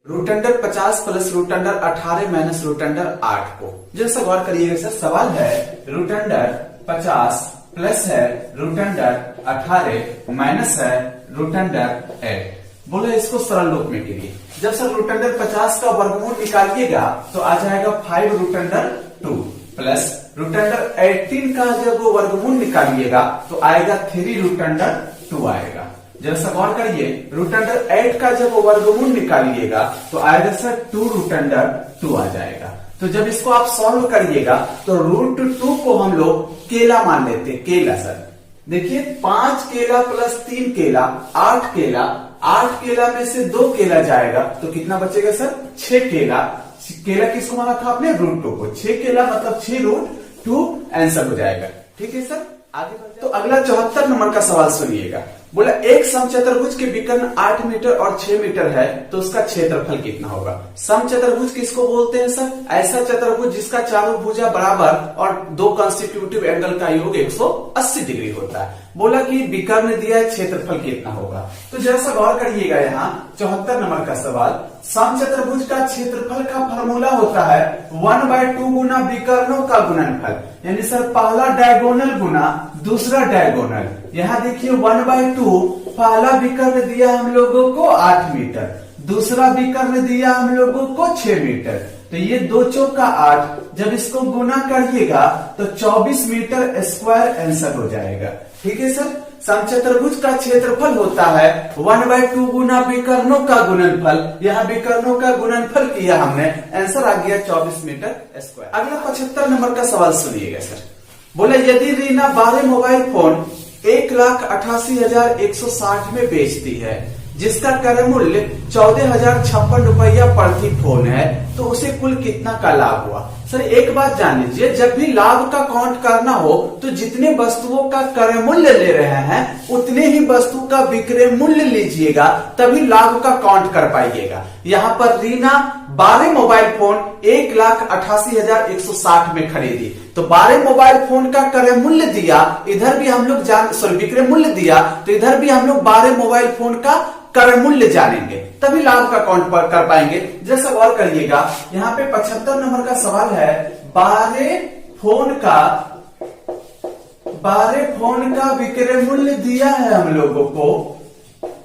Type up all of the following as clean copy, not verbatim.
Root under 50 plus root under 18 minus root under 8 को जैसा गौर करिएगा सर। सवाल है रूट अंडर 50 प्लस है रूट अंडर 18 माइनस है रूट अंडर 8। बोले इसको सरल रूप में कीजिए। जब सर रूट अंडर 50 का वर्गमूल निकालिएगा तो आ जाएगा 5 root under 2 plus root under 18 का जब वो वर्गमूल निकालिएगा तो आएगा 3 रूट अंडर 2 आएगा। जैसा गौर करिए रूट अंडर 8 का जब वर्गमूल निकालिएगा तो आएगा सर 2 रूट अंडर 2 आ जाएगा। तो जब इसको आप सॉल्व करिएगा तो रूट 2 को हम लोग केला मान लेते हैं। केला सर देखिए 5 केला प्लस 3 केला 8 केला, 8 केला में से 2 केला जाएगा तो कितना बचेगा सर 6 केला। केला किसको माना था आपने रूट 2 को। 6 केला मतलब 6 रूट 2 आंसर हो जाएगा। ठीक है सर आगे तो अगला 74 नंबर का सवाल सुनिएगा। बोला एक समचतुर्भुज के विकर्ण 8 मीटर और 6 मीटर है तो उसका क्षेत्रफल कितना होगा। समचतुर्भुज किसको बोलते हैं सर? ऐसा चतुर्भुज जिसका चारों भुजा बराबर और 2 कंस्टिट्यूटिव एंगल का योग 180 डिग्री होता है। बोला कि विकर्ण दिया है क्षेत्रफल कितना होगा। तो जैसा गौर करिएगा यहाँ 74 नंबर का सवाल। समचतुर्भुज का क्षेत्रफल का फॉर्मूला होता है 1/2 गुना विकर्णों का गुणनफल, यानी सर पहला डायगोनल गुना दूसरा डायगोनल। यहाँ देखिए 1/2 पहला विकर्ण दिया हम लोगों को 8 मीटर, दूसरा विकर्ण दिया हम लोगों को 6 मीटर। तो ये 2 चौका 8, जब इसको गुना करिएगा तो 24 मीटर स्क्वायर आंसर हो जाएगा। ठीक है सर। समचतुर्भुज का क्षेत्रफल होता है 1/2 गुना विकर्णों का गुणनफल। यहाँ विकर्णों का गुणनफल किया हमने, आंसर आ गया 24 मीटर स्क्वायर। अगला 75 नंबर का सवाल सुनिएगा सर। बोला यदि रीना 12 मोबाइल फोन 1,88,160 में बेचती है जिसका क्रय मूल्य 14,056 रुपया प्रति फोन है तो उसे कुल कितना का लाभ हुआ। सर एक बात जान लीजिए, जब भी लाभ का काउंट करना हो तो जितने वस्तुओं का क्रय मूल्य ले रहे हैं उतने ही वस्तु का विक्रय मूल्य लीजिएगा, तभी लाभ का काउंट कर पाइएगा। यहाँ पर रीना 12 मोबाइल फोन 1,88,160 में खरीदी तो 12 मोबाइल फोन का क्रय मूल्य दिया, इधर भी हम लोग विक्रय मूल्य दिया तो इधर भी हम लोग 12 मोबाइल फोन का क्रय मूल्य जानेंगे, तभी लाभ का काउंट कर पाएंगे। जैसा गौर करिएगा यहाँ पे 75 नंबर का सवाल है 12 फोन का विक्रय मूल्य दिया है हम लोगों को।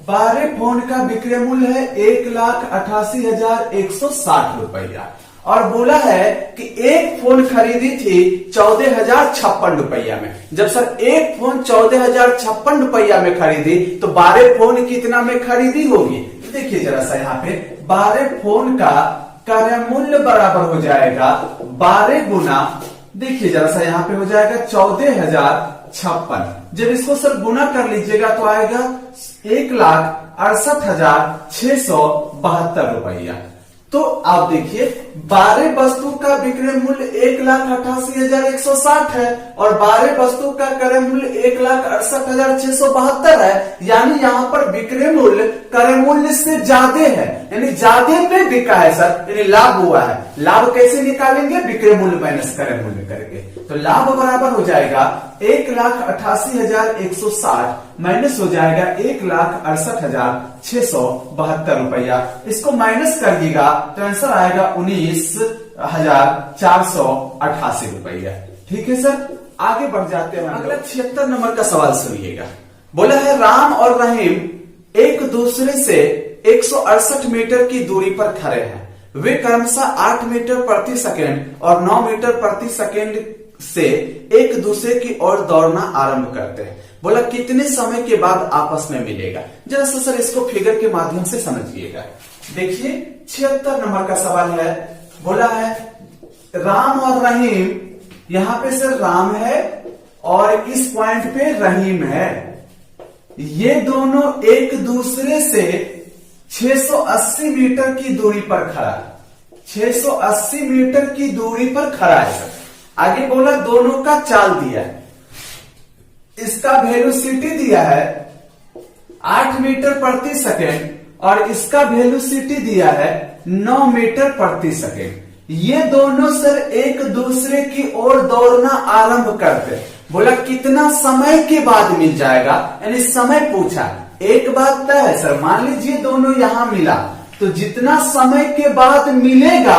12 फोन का विक्रय मूल्य है 1,88,160 रुपया और बोला है कि एक फोन खरीदी थी 14,056 रुपया में। जब सर एक फोन 14,056 रुपया में खरीदी तो 12 फोन कितना में खरीदी होगी। देखिए जरा सा यहाँ पे 12 फोन का क्रय मूल्य बराबर हो जाएगा 12 गुना, देखिए जरा सा यहाँ पे हो जाएगा 14,056। जब इसको सर गुना कर लीजिएगा तो आएगा 1,68,672 रुपया। तो आप देखिए 12 वस्तु का विक्रय मूल्य 1,88,160 है और 12 वस्तु का क्रय मूल्य 1,68,672 है, यानी यहाँ पर विक्रय मूल्य क्रय मूल्य से ज्यादा है, यानी ज्यादा पे बिका है सर, यानी लाभ हुआ है। लाभ कैसे निकालेंगे? विक्रय मूल्य माइनस क्रय मूल्य करके। तो लाभ बराबर हो जाएगा 1,88,160 माइनस हो जाएगा 1,68,672 रुपया। इसको माइनस करिएगा तो आंसर आएगा 19,488 रुपया। ठीक है सर आगे बढ़ जाते हैं। अगला 76 नंबर का सवाल सुनिएगा। बोला है राम और रहीम एक दूसरे से 168 मीटर की दूरी पर खड़े हैं। वे क्रमशः 8 मीटर प्रति सेकेंड और 9 मीटर प्रति सेकेंड से एक दूसरे की ओर दौड़ना आरंभ करते हैं। बोला कितने समय के बाद आपस में मिलेगा। जरा सा सर इसको फिगर के माध्यम से समझिएगा। देखिए 76 नंबर का सवाल है। बोला है राम और रहीम, यहाँ पे सर राम है और इस पॉइंट पे रहीम है। ये दोनों एक दूसरे से 680 मीटर की दूरी पर खड़ा है। 680 मीटर की दूरी पर खड़ा है सर। आगे बोला दोनों का चाल दिया है, इसका वेलोसिटी दिया है 8 मीटर प्रति सेकेंड और इसका वेलोसिटी दिया है 9 मीटर प्रति सेकेंड। ये दोनों सर एक दूसरे की ओर दौड़ना आरंभ करते। बोला कितना समय के बाद मिल जाएगा, यानी समय पूछा। एक बात तय है सर, मान लीजिए दोनों यहां मिला तो जितना समय के बाद मिलेगा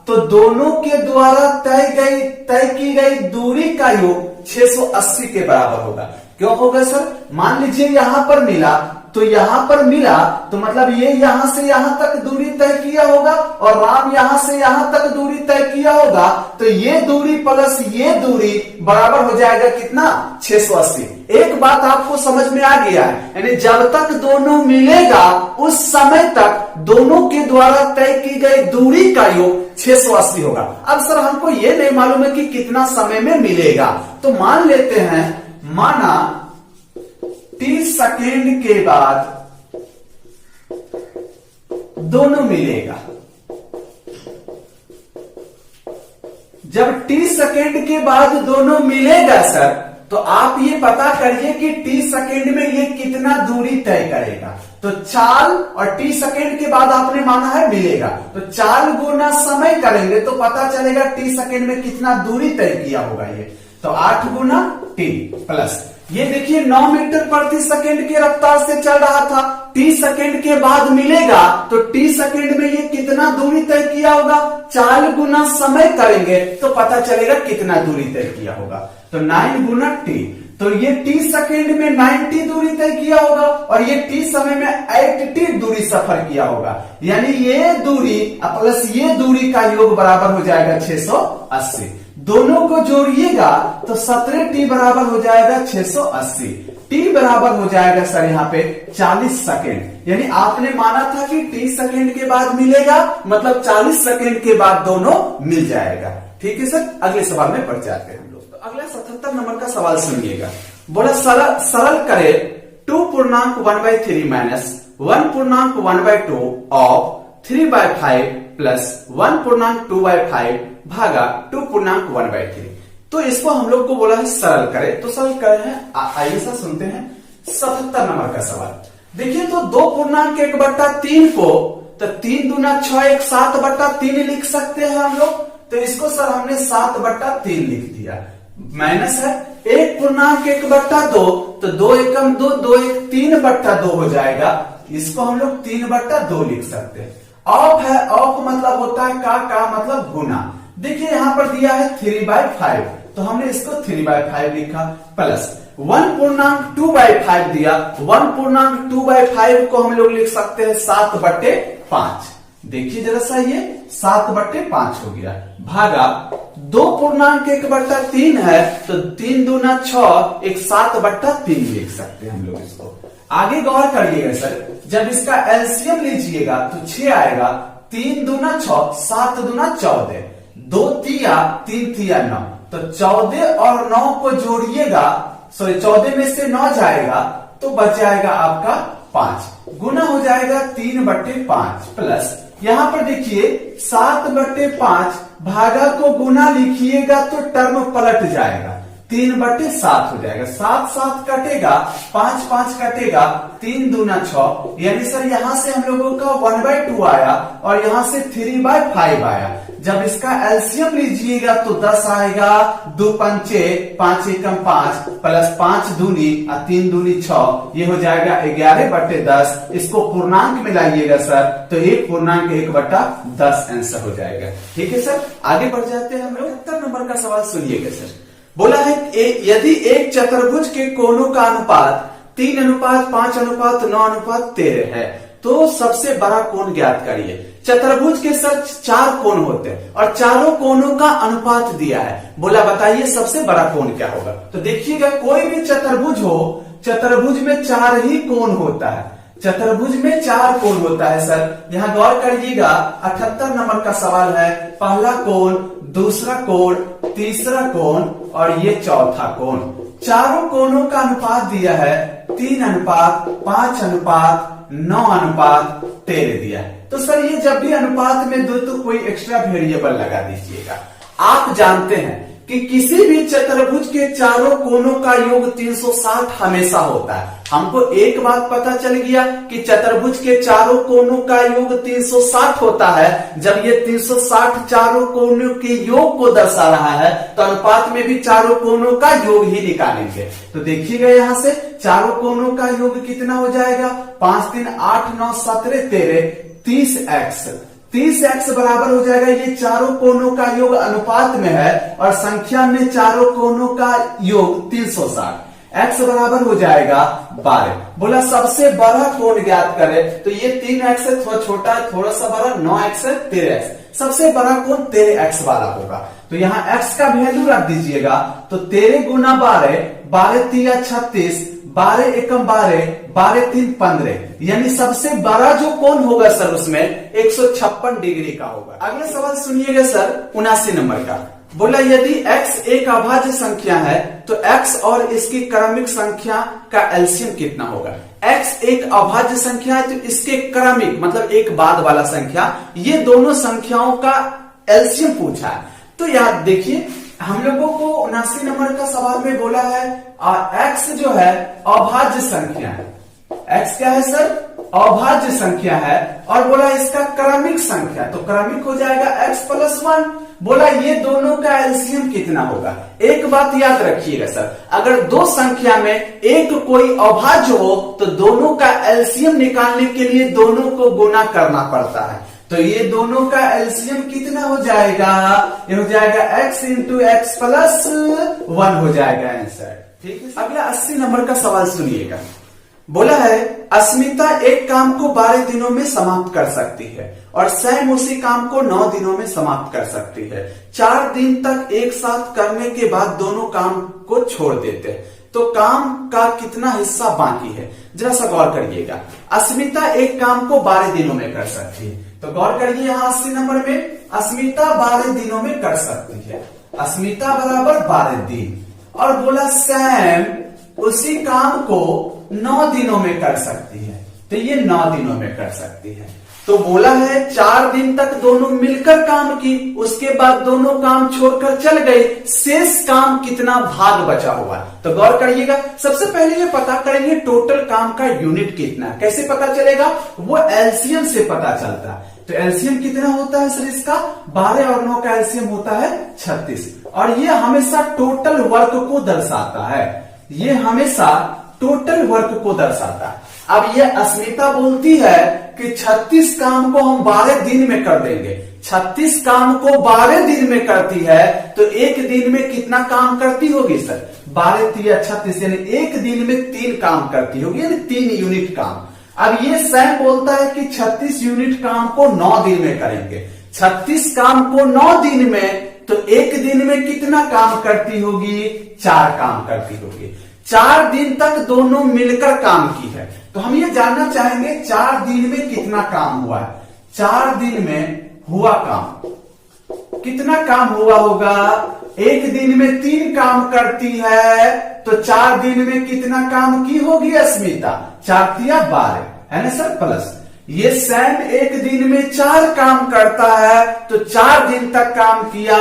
तो दोनों के द्वारा तय की गई दूरी का योग 680 के बराबर होगा। क्यों होगा सर? मान लीजिए यहां पर मिला तो यहां पर मिला तो मतलब ये यहां से यहां तक दूरी तय किया होगा और राम यहां से यहां तक दूरी तय किया होगा, तो ये दूरी प्लस ये दूरी बराबर हो जाएगा कितना? 680। एक बात आपको समझ में आ गया है, यानी जब तक दोनों मिलेगा उस समय तक दोनों के द्वारा तय की गई दूरी का योग 680 होगा। अब सर हमको ये नहीं मालूम है कि कितना समय में मिलेगा, तो मान लेते हैं, माना 30 सेकेंड के बाद दोनों मिलेगा। जब 30 सेकेंड के बाद दोनों मिलेगा सर, तो आप ये पता करिए कि 30 सेकेंड में ये कितना दूरी तय करेगा। तो 4 और 30 सेकेंड के बाद आपने माना है मिलेगा, तो 4 गुना समय करेंगे तो पता चलेगा 30 सेकेंड में कितना दूरी तय किया होगा ये। तो 8 गुना t प्लस ये देखिए 9 मीटर प्रति सेकेंड की रफ्तार से चल रहा था, 30 सेकेंड के बाद मिलेगा तो 30 सेकेंड में ये कितना दूरी तय किया होगा? 4 गुना समय करेंगे तो पता चलेगा कितना दूरी तय किया होगा। तो 9 गुना t, तो ये 30 सेकेंड में 90 दूरी तय किया होगा और ये 30 समय में 80 दूरी सफर किया होगा, यानी ये दूरी प्लस ये दूरी का योग बराबर हो जाएगा 680। दोनों को जोड़िएगा तो 17t बराबर हो जाएगा 680। t बराबर हो जाएगा सर यहाँ पे 40 सेकेंड, यानी आपने माना था कि 30 सेकेंड के बाद मिलेगा, मतलब 40 सेकेंड के बाद दोनों मिल जाएगा। ठीक है सर, अगले सवाल में बढ़ जाते हैं हम लोग। तो अगला 77 नंबर का सवाल सुनिएगा। बोला सरल करे 2.1/3 माइनस 1.1/2 ऑफ 3/5 प्लस 1.2/5 भागा 2.1/3। तो इसको हम लोग को बोला है सरल करे, तो सरल करे हैं। आइए सर सुनते हैं 77 नंबर का सवाल। देखिए तो 2.1/3 को तो 3 दूना 6 1 7/3 लिख सकते हैं हम लोग, तो इसको सर हमने 7/3 लिख दिया। माइनस है 1.1/2, तो 2 एकम 2 2 1 3/2 हो जाएगा, इसको हम लोग 3/2 लिख सकते हैं। ऑफ है, ऑफ मतलब होता है का मतलब गुना। देखिए यहां पर दिया है 3/5, तो हमने इसको 3/5 लिखा, प्लस 1.2/5 दिया, 1.2/5 को हम लोग लिख सकते हैं 7/5। देखिए जरा सा ये 7/5 हो गया, भागा 2.1/3 है, तो 3 दूना 6 एक 7/3 लिख सकते हैं हम लोग इसको। आगे गौर करिएगा सर, जब इसका एलसीएम लीजिएगा तो 6 आएगा, 3 दूना 6 7 दूना 14, 2 तिया 3 तिया 9, तो 14 और 9 को जोड़िएगा, सॉरी 14 में से 9 जाएगा तो बच जाएगा आपका 5, गुना हो जाएगा 3/5, प्लस यहां पर देखिए 7/5 भागा को गुना लिखिएगा तो टर्म पलट जाएगा, 3/7 हो जाएगा, 7 7 कटेगा, 5 5 कटेगा, 3 दूना 6, यानी सर यहां से हम लोगों का 1/2 आया और यहां से 3/5 आया। जब इसका एलसीएम लीजिएगा तो 10 आएगा, 2 पंचे 5 एकम 5 प्लस 5 दूनी 3 दूनी 6, ये हो जाएगा 11/10। इसको पूर्णांक में लाइएगा सर तो 1.1/10 आंसर हो जाएगा। ठीक है सर, आगे बढ़ जाते हैं हम लोग। 70 नंबर का सवाल सुनिएगा सर। बोला है यदि एक चतुर्भुज के कोणों का अनुपात 3:5:9:13 है तो सबसे बड़ा कोण ज्ञात करिए। चतुर्भुज के सर 4 कोण होते हैं और चारों कोणों का अनुपात दिया है। बोला बताइए सबसे बड़ा कोण क्या होगा। तो देखिएगा कोई भी चतुर्भुज हो, चतुर्भुज में 4 ही कोण होता है, चतुर्भुज में 4 कोण होता है सर। यहाँ गौर करिएगा 78 नंबर का सवाल है, पहला कोण, दूसरा कोण, तीसरा कोण और ये चौथा कोण। चारों कोणों का अनुपात दिया है 3:5:9:13 दिया है। तो सर ये जब भी अनुपात में दो तो कोई एक्स्ट्रा वेरिएबल लगा दीजिएगा। आप जानते हैं कि किसी भी चतुर्भुज के चारों कोणों का योग 360 हमेशा होता है। हमको एक बात पता चल गया कि चतुर्भुज के चारों कोणों का योग 360 होता है। जब ये 360 चारों कोणों के योग को दर्शा रहा है तो अनुपात में भी चारों कोणों का योग ही निकालेंगे। तो देखिएगा यहां से चारों कोणों का योग कितना हो जाएगा, 5 3 8 9 17 13, 30x। 30x बराबर हो जाएगा, ये चारों कोणों का योग अनुपात में है और संख्या में चारों कोणों का योग 360। x बराबर हो जाएगा 12। बोला सबसे बड़ा कोण ज्ञात करे, तो ये 3x है, थोड़ा छोटा है, थोड़ा सा बड़ा 9x है, 13x। सबसे बड़ा कोण 13x वाला होगा, तो यहाँ x का वैल्यू रख दीजिएगा। तो 13 गुना 12, 12 तिया 36, 12 एकम 12, 12 3 15, यानी सबसे बड़ा जो कोण होगा सर उसमें 156 डिग्री का होगा। अगला सवाल सुनिएगा सर 79 नंबर का। बोला यदि x एक अभाज्य संख्या है तो x और इसकी क्रमिक संख्या का एलसीएम कितना होगा। x एक अभाज्य संख्या है तो इसके क्रमिक मतलब एक बाद वाला संख्या, ये दोनों संख्याओं का एलसीएम पूछा है। तो याद देखिए, हम लोगों को 79 नंबर का सवाल में बोला है x जो है अभाज्य संख्या है। x क्या है सर? अभाज्य संख्या है, और बोला इसका क्रमिक संख्या, तो क्रमिक हो जाएगा x प्लस 1। बोला ये दोनों का एलसीएम कितना होगा। एक बात याद रखिएगा सर, अगर दो संख्या में एक कोई अभाज्य हो तो दोनों का एलसीएम निकालने के लिए दोनों को गुना करना पड़ता है। तो ये दोनों का एलसीएम कितना हो जाएगा, ये हो जाएगा x इंटू एक्स प्लस 1 हो जाएगा आंसर। ठीक है। अगला 80 नंबर का सवाल सुनिएगा। बोला है अस्मिता एक काम को 12 दिनों में समाप्त कर सकती है और सैम उसी काम को 9 दिनों में समाप्त कर सकती है। 4 दिन तक एक साथ करने के बाद दोनों काम को छोड़ देते हैं, तो काम का कितना हिस्सा बाकी है। जरा सा गौर करिएगा, अस्मिता एक काम को 12 दिनों में कर सकती है, तो गौर करिए यहाँ 80 नंबर में अस्मिता 12 दिनों में कर सकती है। अस्मिता बराबर 12 दिन, और बोला सैम उसी काम को 9 दिनों में कर सकती है, तो ये 9 दिनों में कर सकती है। तो बोला है 4 दिन तक दोनों मिलकर काम की, उसके बाद दोनों काम छोड़कर चल गए, शेष काम कितना भाग बचा हुआ। तो गौर करिएगा, सबसे पहले ये पता करेंगे टोटल काम का यूनिट कितना। कैसे पता चलेगा, वो एलसीएम से पता चलता है। तो एलसीएम कितना होता है सर इसका, 12 और 9 का एलसीएम होता है 36, और ये हमेशा टोटल वर्क को दर्शाता है। ये हमेशा टोटल वर्क को दर्शाता है। अब ये अस्मिता बोलती है कि 36 काम को हम 12 दिन में कर देंगे। 36 काम को 12 दिन में करती है, तो एक दिन में कितना काम करती होगी सर, 12 तिया 36, यानी एक दिन में 3 काम करती होगी, यानी 3 यूनिट काम। अब ये सैम बोलता है कि 36 यूनिट काम को 9 दिन में करेंगे। 36 काम को 9 दिन में, तो एक दिन में कितना काम करती होगी, 4 काम करती होगी। 4 दिन तक दोनों मिलकर काम की है, तो हम ये जानना चाहेंगे 4 दिन में कितना काम हुआ है। 4 दिन में हुआ काम, कितना काम हुआ होगा, एक दिन में 3 काम करती है, तो 4 दिन में कितना काम की होगी अस्मिता, 4 तिया 12 है ना सर, प्लस ये सैम एक दिन में 4 काम करता है, तो 4 दिन तक काम किया,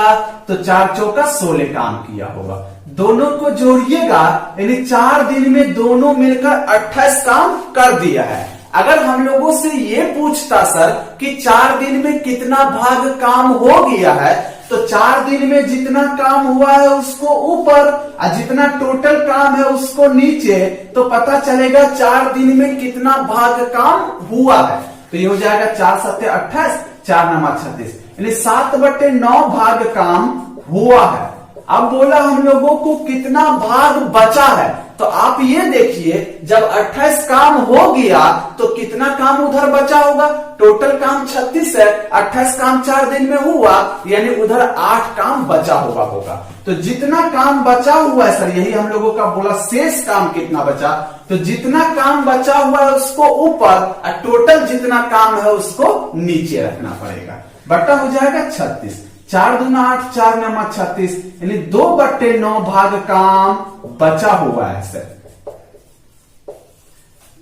तो 4 चौका 16 काम किया होगा। दोनों को जोड़िएगा, यानी 4 दिन में दोनों मिलकर 28 काम कर दिया है। अगर हम लोगों से ये पूछता सर कि 4 दिन में कितना भाग काम हो गया है, तो 4 दिन में जितना काम हुआ है उसको ऊपर और जितना टोटल काम है उसको नीचे, तो पता चलेगा 4 दिन में कितना भाग काम हुआ है। तो ये हो जाएगा 4 7 28, 4 9 36, यानी 7/9 भाग काम हुआ है। अब बोला हम लोगों को कितना भाग बचा है, तो आप ये देखिए जब 28 काम हो गया तो कितना काम उधर बचा होगा। टोटल काम 36 है, 28 काम 4 दिन में हुआ, यानी उधर 8 काम बचा हुआ होगा। तो जितना काम बचा हुआ है सर, यही हम लोगों का बोला शेष काम कितना बचा, तो जितना काम बचा हुआ है उसको ऊपर और टोटल जितना काम है उसको नीचे रखना पड़ेगा। बट्टा हो जाएगा 36, 4 दूना 8, 4 9 36, यानी 2/9 भाग काम बचा हुआ है सर।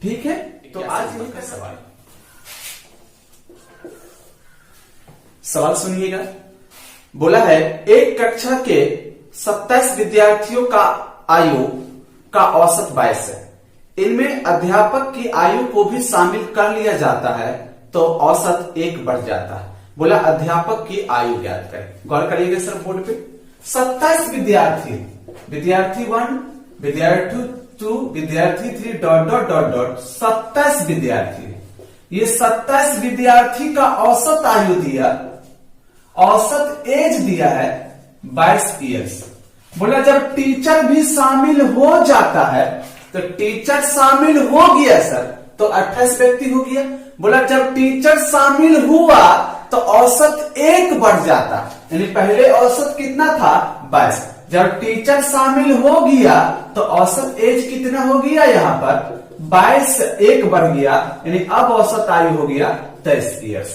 ठीक है, तो आज यही का सवाल सुनिएगा। बोला है एक कक्षा के 27 विद्यार्थियों का आयु का औसत 22 है, इनमें अध्यापक की आयु को भी शामिल कर लिया जाता है तो औसत 1 बढ़ जाता है। बोला अध्यापक की आयु ज्ञात करें। गौर करिएगा सर बोर्ड पे, 27 विद्यार्थी, विद्यार्थी 1, विद्यार्थी 2, विद्यार्थी 3 ... 27 विद्यार्थी। ये 27 विद्यार्थी का औसत आयु दिया, औसत एज दिया है 22 ईयर्स। बोला जब टीचर भी शामिल हो जाता है, तो टीचर शामिल हो गया सर तो 28 व्यक्ति हो गया। बोला जब टीचर शामिल हुआ तो औसत 1 बढ़ जाता, यानी पहले औसत कितना था 22, जब टीचर शामिल हो गया तो औसत एज कितना हो गया, यहां पर 22 1 बढ़ गया, यानी अब औसत आयु हो गया 23 ईयर्स।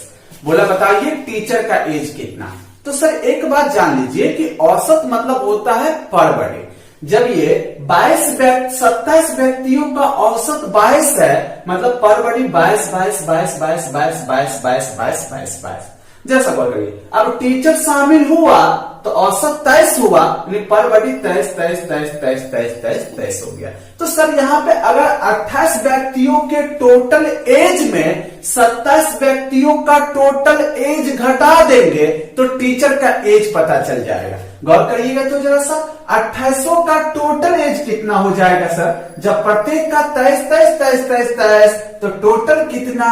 बोला बताइए टीचर का एज कितना। तो सर एक बात जान लीजिए कि औसत मतलब होता है पर बॉडी। जब ये 27 व्यक्तियों का औसत 22 है, मतलब पर बॉडी 22 जैसा बोल रही है। अब टीचर शामिल हुआ तो औसत 23 हुआ, पर बॉडी 23 हो गया। तो सर यहाँ पे अगर 28 व्यक्तियों के टोटल एज में 27 व्यक्तियों का टोटल एज घटा देंगे तो टीचर का एज पता चल जाएगा। गौर करिएगा तो जरा सा, 28 का टोटल एज कितना हो जाएगा सर, जब प्रत्येक का 23 तो टोटल कितना,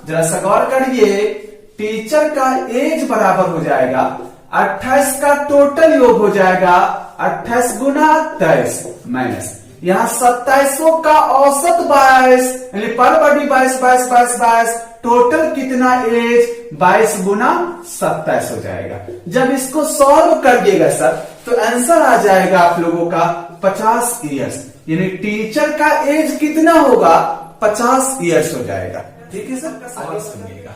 जरा सा गौर करिए, टीचर का एज बराबर हो जाएगा 28 का टोटल योग हो जाएगा 28 गुना 23 माइनस यहाँ 27 का औसत 22, यानी पर बॉडी 22 टोटल कितना एज 22 गुना 27 हो जाएगा। जब इसको सॉल्व करिएगा सर तो आंसर आ जाएगा आप लोगों का 50 ईयर्स, यानी टीचर का एज कितना होगा 50 ईयर्स हो जाएगा। ठीक है सर, सवाल सुनिएगा।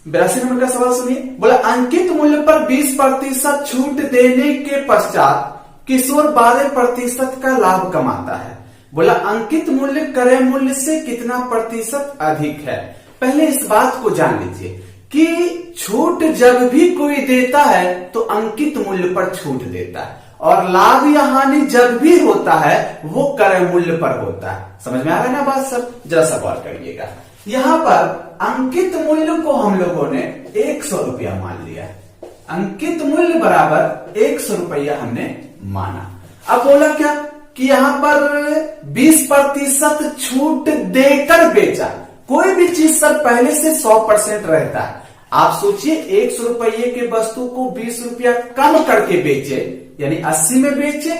82 नंबर का सवाल सुनिए। बोला अंकित मूल्य पर 20% छूट देने के पश्चात किशोर 12% का लाभ कमाता है। बोला अंकित मूल्य क्रय मूल्य से कितना प्रतिशत अधिक है। पहले इस बात को जान लीजिए कि छूट जब भी कोई देता है तो अंकित मूल्य पर छूट देता है, और लाभ या हानि जब भी होता है वो क्रय मूल्य पर होता है। समझ में आ रहा है ना बात सर, जरा सा गौर करिएगा। यहां पर अंकित मूल्य को हम लोगों ने 100 रुपया मान लिया, अंकित मूल्य बराबर 100 रुपया हमने माना। अब बोला क्या कि यहां पर 20% छूट देकर बेचा। कोई भी चीज सर पहले से 100% रहता है। आप सोचिए 100 रुपये के वस्तु को 20 रुपया कम करके बेचे, यानी 80 में बेचे,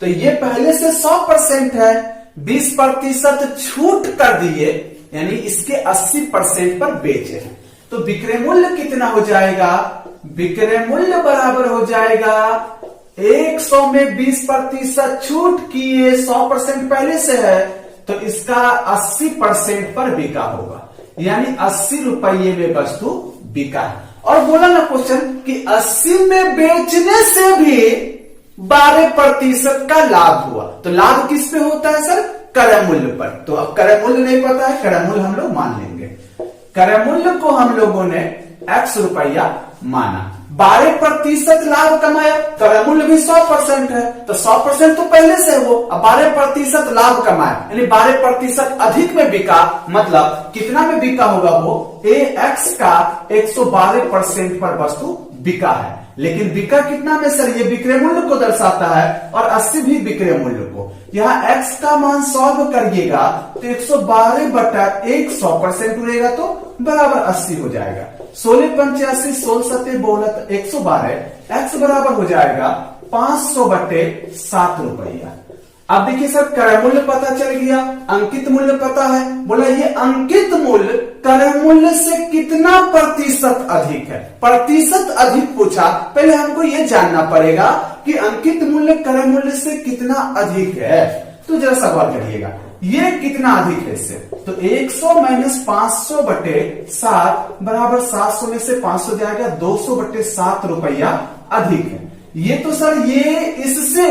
तो ये पहले से 100% है, 20% छूट कर दिए, यानी इसके 80% पर बेचे हैं। तो विक्रय मूल्य कितना हो जाएगा, विक्रय मूल्य बराबर हो जाएगा 100 में 20% छूट किए, 100% पहले से है, तो इसका 80% पर बिका होगा, यानी 80 रुपये में वस्तु बिका है। और बोला ना क्वेश्चन कि 80 में बेचने से भी 12% का लाभ हुआ। तो लाभ किस पे होता है सर, क्रय मूल्य पर। तो अब क्रय मूल्य नहीं पता है, क्रय मूल्य हम लोग मान लेंगे। क्रय मूल्य को हम लोगों ने x रुपया माना, 12% लाभ कमाया, क्रय मूल्य भी 100% है, तो 100% तो पहले से वो, अब 12% लाभ कमाया, यानी 12% अधिक में बिका, मतलब कितना में बिका होगा वो, x का 112% पर वस्तु बिका है। लेकिन बिका कितना में सर, ये विक्रय मूल्य को दर्शाता है, और 80 भी विक्रय मूल्य को। यहाँ x का मान सॉल्व करिएगा तो 112 बटा 100% उड़ेगा तो बराबर 80 हो जाएगा। 16 85 16 7 बोलत 112, x बराबर हो जाएगा 500 बटे 7 रुपया। अब देखिए सर क्रय मूल्य पता चल गया, अंकित मूल्य पता है। बोला ये अंकित मूल्य क्रय मूल्य से कितना प्रतिशत अधिक है, प्रतिशत अधिक पूछा, पहले हमको ये जानना पड़ेगा कि अंकित मूल्य क्रय मूल्य से कितना अधिक है। तो जरा सवाल करिएगा ये कितना अधिक है इससे, तो 100 माइनस 500 बटे 7 बराबर 700 में से 500 जाएगा, 200 बटे 7 रुपया अधिक है। ये तो सर ये इससे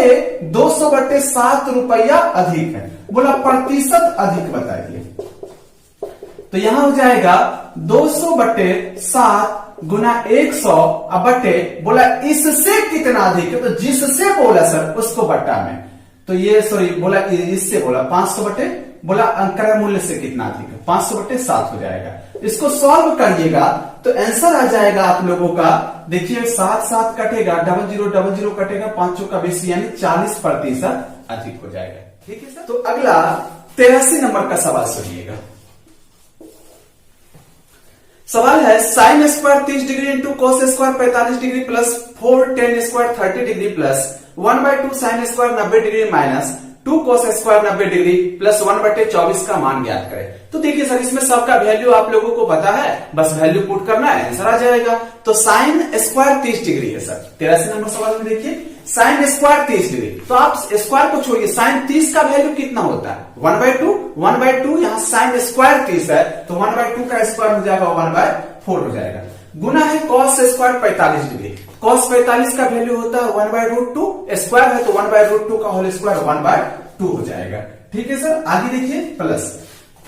200 बटे 7 रुपया अधिक है। बोला प्रतिशत अधिक बताइए, तो यहां हो जाएगा 200 बटे 7 गुना 100 बटे, बोला इससे कितना अधिक है, तो जिससे बोला सर उसको बट्टा में, तो ये सॉरी बोला इससे, बोला 500 बटे, बोला क्रय मूल्य से कितना अधिक है, 500 बटे 7 हो जाएगा। इसको सॉल्व करिएगा तो आंसर आ जाएगा आप लोगों का, देखिए 7 7 कटेगा, 00 कटेगा, 5 का 20, यानी 40% अधिक हो जाएगा। ठीक है सर। तो अगला 83 नंबर का सवाल सुनिएगा। सवाल है sine square 30 degree into cos square 45 degree plus 4 ten square 30 degree plus 1/2 sine square 90 degree minus 2 cos square 90 degree plus 1/24 का मान ज्ञात करें। तो देखिए सर, इसमें सबका वैल्यू आप लोगों को पता है, बस वैल्यू पुट करना है, आंसर आ जाएगा। तो साइन स्क्वायर 30 डिग्री है सर। 83 नंबर सवाल में देखिए साइन स्क्वायर 30 डिग्री, तो आप स्क्वायर को छोड़िए, साइन 30 का वैल्यू कितना होता है 1/2 यहाँ साइन स्क्वायर 30 है तो 1/2 का स्क्वायर हो जाएगा 1/4 हो जाएगा। गुना है कॉस स्क्वायर 45 डिग्री, कॉस 45 का वैल्यू होता है 1/√2, स्क्वायर है तो 1/√2 का होल स्क्वायर 1/2 हो जाएगा। ठीक है सर, आगे देखिए प्लस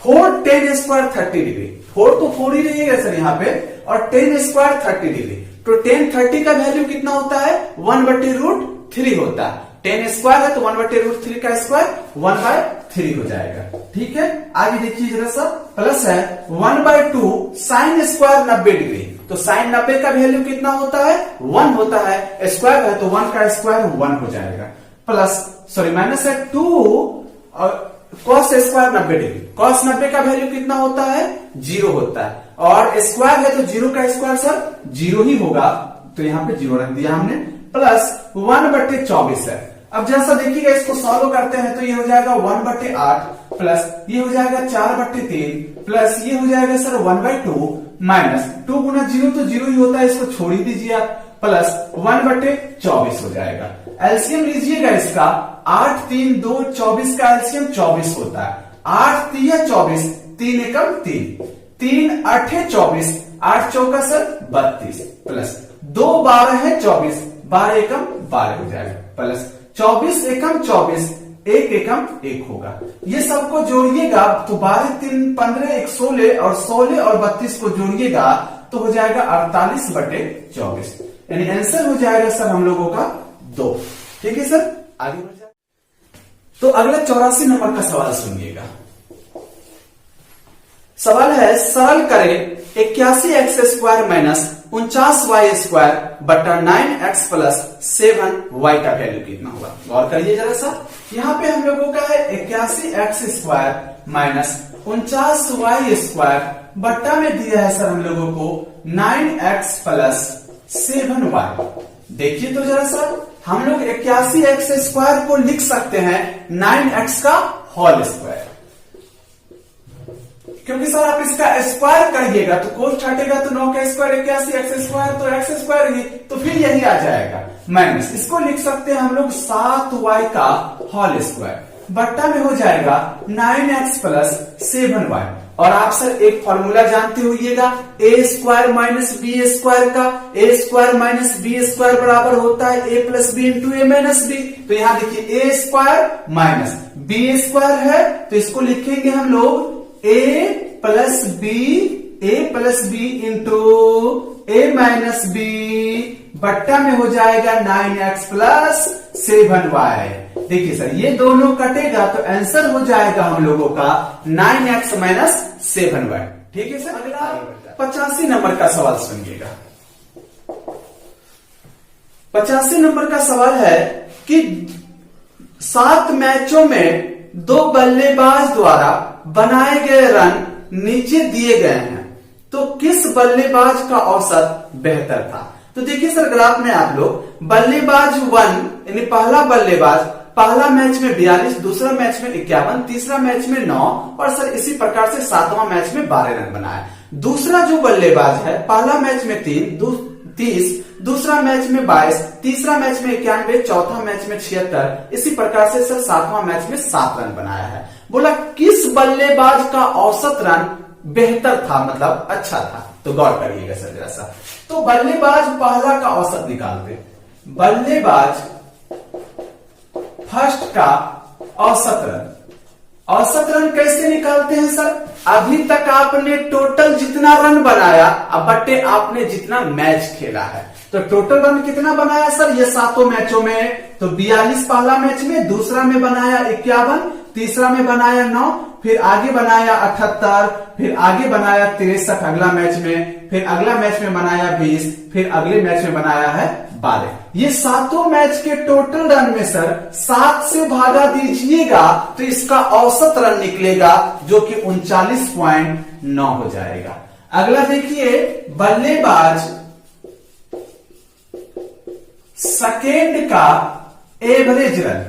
4 टेन स्क्वायर 30 डिग्री, 4 तो 4 ही रहेगा सर यहाँ पे, और 10 स्क्वायर 30 डिग्री, तो 10 30 का वैल्यू कितना होता है 1/√3 होता है। 10 स्क्वायर है तो 1/√3 का स्क्वायर 1/3 हो जाएगा। ठीक है, आगे देखिए जरा सा, प्लस है 1/2 साइन स्क्वायर 90 डिग्री, तो साइन 90 का वैल्यू कितना होता है 1 होता है, स्क्वायर है तो 1 का स्क्वायर 1 हो जाएगा, प्लस सॉरी माइनस है 2 कॉस स्क्वायर 90 डिग्री, कॉस 90 का वैल्यू कितना होता है 0 होता है, और स्क्वायर है तो 0 का स्क्वायर सर 0 ही होगा, तो यहाँ पे 0 रख दिया हमने, प्लस 1/24 है। अब जैसा देखिएगा इसको सॉल्व करते हैं तो ये हो जाएगा 1/8 प्लस ये हो जाएगा 4/3 प्लस ये हो जाएगा सर 1/2 माइनस 2 गुना 0 तो 0 ही होता है, इसको छोड़ ही दीजिए आप, प्लस 1/24 हो जाएगा। एलसीएम लीजिएगा इसका, 8 3 2 24 का एलसीएम 24 होता है, 8 3 24, 3 एकम 3, 3 8 24, 8 चौका सर 32 प्लस 2 12 है 24, 12 एकम 12 हो जाएगा, प्लस 24 एकम 24, 1 एकम 1 होगा। ये सबको जोड़िएगा तो 12 3 15 1 16 और 16 और 32 को जोड़िएगा तो हो जाएगा 48/24, यानी आंसर हो जाएगा सर हम लोगों का 2। ठीक है सर, आगे बढ़ जाए। तो अगला 84 नंबर का सवाल सुनिएगा। सवाल है सरल करें 81x square minus 49y square बटा 9x प्लस 7y का वैल्यू कितना होगा। गौर करिए जरा सा, यहाँ पे हम लोगों का है 81x square minus 49y square बट्टा में दिया है सर हम लोगों को 9x प्लस 7y। देखिए तो जरा सा, हम लोग 81x स्क्वायर को लिख सकते हैं 9x का होल स्क्वायर, क्योंकि सर आप इसका स्क्वायर करिएगा तो कोष्ठ हटेगा तो 9 का स्क्वायर 81x स्क्वायर तो x स्क्वायर ही, तो फिर यही आ जाएगा माइनस, इसको लिख सकते हैं हम लोग 7y का होल स्क्वायर बट्टा में हो जाएगा 9x प्लस 7y। और आप सर एक फॉर्मूला जानते होइएगा ए स्क्वायर माइनस बी स्क्वायर का, ए स्क्वायर माइनस बी स्क्वायर बराबर होता है ए प्लस बी इंटू ए माइनस बी। तो यहाँ देखिए ए स्क्वायर माइनस बी स्क्वायर है तो इसको लिखेंगे हम लोग ए प्लस बी इंटू ए माइनस बी बट्टा में हो जाएगा 9x प्लस 7y। देखिए सर ये दोनों कटेगा तो आंसर हो जाएगा हम लोगों का 9x माइनस 7y। ठीक है सर, अगला 85 नंबर का सवाल सुनिएगा। 85 नंबर का सवाल है कि 7 मैचों में 2 बल्लेबाज द्वारा बनाए गए रन नीचे दिए गए हैं, तो किस बल्लेबाज का औसत बेहतर था। तो देखिए सर ग्राफ में आप लोग बल्लेबाज 1 यानी पहला बल्लेबाज पहला मैच में 42, दूसरा मैच में 51, तीसरा मैच में 9 और सर इसी प्रकार से 7वां मैच में 12 रन बनाया। दूसरा जो बल्लेबाज है पहला मैच में 30, दूसरा मैच में 22, तीसरा मैच में 91, चौथा मैच में 76, इसी प्रकार से सर 7वां मैच में 7 रन बनाया है। बोला किस बल्लेबाज का औसत रन बेहतर था, मतलब अच्छा था। तो गौर करिएगा सर जरा सा, तो बल्लेबाज पहला का औसत निकालते, बल्लेबाज फर्स्ट का औसत रन कैसे निकालते हैं सर, अभी तक आपने टोटल जितना रन बनाया अब बट्टे आपने जितना मैच खेला है, तो टोटल रन कितना बनाया सर ये 7 मैचों में, तो 42 पहला मैच में, दूसरा में बनाया 51, तीसरा में बनाया 9, फिर आगे बनाया 78, फिर आगे बनाया 63 अगला मैच में, फिर अगला मैच में बनाया 20, फिर अगले मैच में बनाया है 12। ये सातों मैच के टोटल रन में सर 7 से भागा दीजिएगा तो इसका औसत रन निकलेगा जो कि 39.9 हो जाएगा। अगला देखिए, बल्लेबाज सेकेंड का एवरेज रन,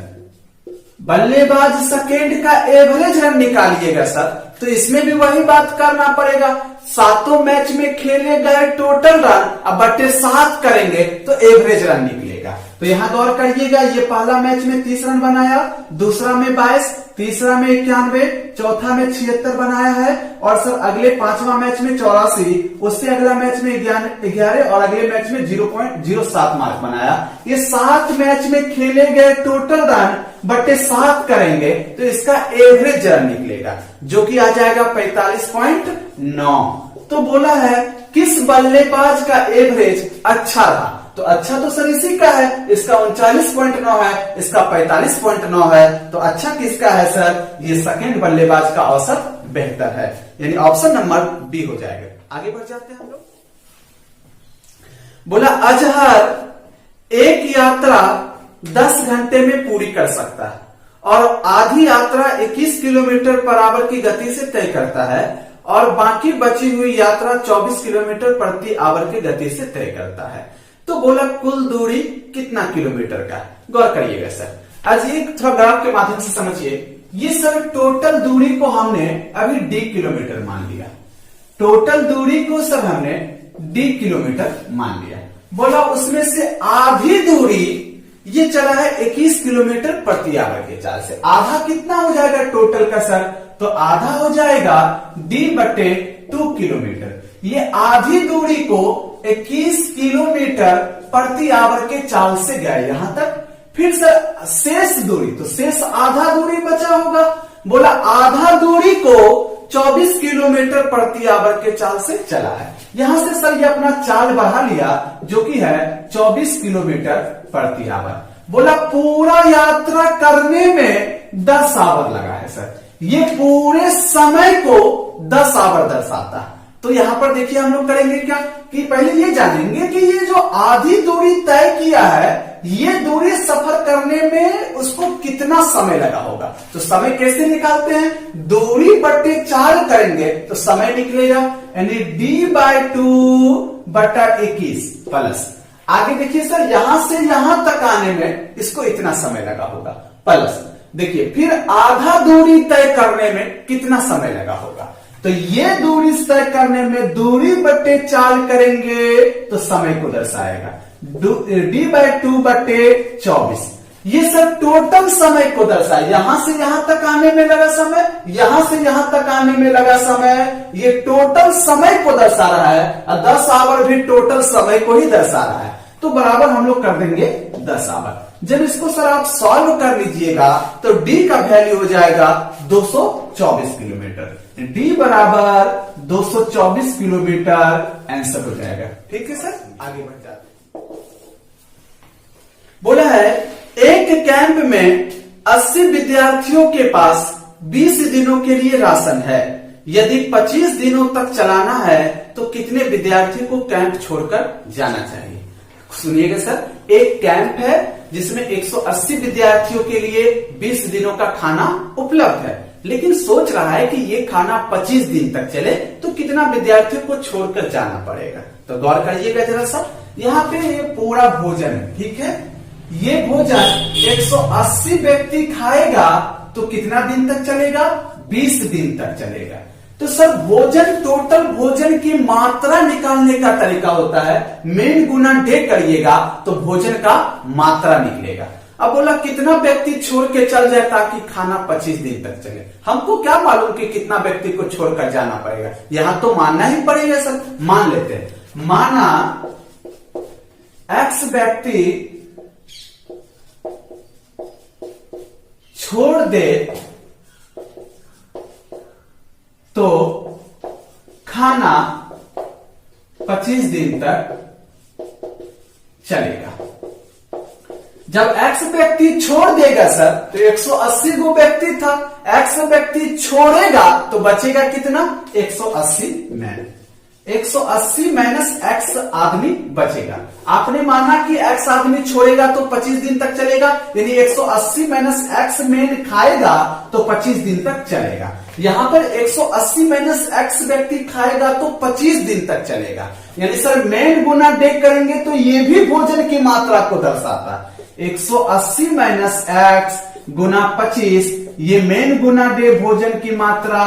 बल्लेबाज सेकेंड का एवरेज रन निकालिएगा सर, तो इसमें भी वही बात करना पड़ेगा। सातों मैच में खेले गए टोटल रन अब बट्टे 7 करेंगे तो एवरेज रन निकलेगा। तो यहां गौर करिएगा, ये पहला मैच में 30 रन बनाया, दूसरा में 22, तीसरा में 91, चौथा में 76 बनाया है, और सर अगले पांचवा मैच में 84, उससे अगला मैच में 11 और अगले मैच में 0.07 मार्क बनाया। ये 7 मैच में खेले गए टोटल रन बट्टे 7 करेंगे तो इसका एवरेज रन निकलेगा जो कि आ जाएगा 45.9। तो बोला है किस बल्लेबाज का एवरेज अच्छा रहा, तो अच्छा तो सर इसी का है, इसका 39.9 है, इसका 45.9 है, तो अच्छा किसका है सर, ये सेकंड बल्लेबाज का औसत बेहतर है, यानी ऑप्शन नंबर बी हो जाएगा। आगे बढ़ जाते हैं हम लोग। बोला अजहर एक यात्रा 10 घंटे में पूरी कर सकता है और आधी यात्रा 21 किलोमीटर पर आवर की गति से तय करता है और बाकी बची हुई यात्रा 24 किलोमीटर प्रति आवर की गति से तय करता है। तो बोला कुल दूरी कितना किलोमीटर का है, गौर करिएगा सर। आज एक थोड़ा ग्राफ के माध्यम से समझिए, ये सर टोटल दूरी को हमने अभी d किलोमीटर मान लिया, टोटल दूरी को सर हमने d किलोमीटर मान लिया। बोला उसमें से आधी दूरी ये चला है 21 किलोमीटर प्रति आवर के चाल से, आधा कितना हो जाएगा टोटल का सर, तो आधा हो जाएगा d/2 किलोमीटर। ये आधी दूरी को 21 किलोमीटर प्रति आवर के चाल से गया यहां तक। फिर सर शेष दूरी, तो शेष आधा दूरी बचा होगा, बोला आधा दूरी को 24 किलोमीटर प्रति आवर के चाल से चला है। यहां से सर ये अपना चाल बढ़ा लिया जो कि है 24 किलोमीटर प्रति आवर। बोला पूरा यात्रा करने में 10 आवर लगा है सर, ये पूरे समय को 10 आवर दर्शाता है। तो यहां पर देखिए हम लोग करेंगे क्या कि पहले ये जानेंगे कि ये जो आधी दूरी तय किया है ये दूरी सफर करने में उसको कितना समय लगा होगा। तो समय कैसे निकालते हैं, दूरी बट्टे 4 करेंगे तो समय निकलेगा, यानी d/2/21 प्लस आगे देखिए सर यहां से यहां तक आने में इसको इतना समय लगा होगा, प्लस देखिए फिर आधा दूरी तय करने में कितना समय लगा होगा। तो ये दूरी तय करने में दूरी बट्टे 4 करेंगे तो समय को दर्शाएगा, d/2/24। ये सर टोटल समय को दर्शाए, यहां से यहां तक आने में लगा समय, यहां से यहां तक आने में लगा समय, ये टोटल समय को दर्शा रहा है और 10 आवर भी टोटल समय को ही दर्शा रहा है। तो बराबर हम लोग कर देंगे 10 आवर। जब इसको सर आप सॉल्व कर लीजिएगा तो d का वैल्यू हो जाएगा 224 किलोमीटर, d बराबर 224 किलोमीटर आंसर हो जाएगा। ठीक है सर, आगे बढ़ जाते हैं। बोला है एक कैंप में 80 विद्यार्थियों के पास 20 दिनों के लिए राशन है, यदि 25 दिनों तक चलाना है तो कितने विद्यार्थियों को कैंप छोड़कर जाना चाहिए। सुनिएगा सर, एक कैंप है जिसमें 180 विद्यार्थियों के लिए 20 दिनों का खाना उपलब्ध है, लेकिन सोच रहा है कि ये खाना 25 दिन तक चले तो कितना विद्यार्थियों को छोड़कर जाना पड़ेगा। तो गौर करिएगा जरा सा, यहाँ पे ये पूरा भोजन है, ठीक है, ये भोजन 180 व्यक्ति खाएगा तो कितना दिन तक चलेगा, 20 दिन तक चलेगा। तो सर भोजन, टोटल भोजन की मात्रा निकालने का तरीका होता है मेन गुना डे करिएगा तो भोजन का मात्रा निकलेगा। अब बोला कितना व्यक्ति छोड़ के चल जाए ताकि खाना 25 दिन तक चले, हमको क्या मालूम कि कितना व्यक्ति को छोड़कर जाना पड़ेगा, यहां तो मानना ही पड़ेगा सर। मान लेते हैं, माना x व्यक्ति छोड़ दे तो खाना 25 दिन तक चलेगा। जब x व्यक्ति छोड़ देगा सर तो 180 गो व्यक्ति था, x व्यक्ति छोड़ेगा तो बचेगा कितना 180 मैन, 180 माइनस x आदमी बचेगा। आपने माना कि x आदमी छोड़ेगा तो 25 दिन तक चलेगा, यानी 180 माइनस x मैन खाएगा तो 25 दिन तक चलेगा। यहां पर 180 माइनस x व्यक्ति खाएगा तो 25 दिन तक चलेगा, यानी सर मैन गुना डे करेंगे तो ये भी भोजन की मात्रा को दर्शाता है। 180 माइनस x गुना 25 ये मेन गुना डे भोजन की मात्रा,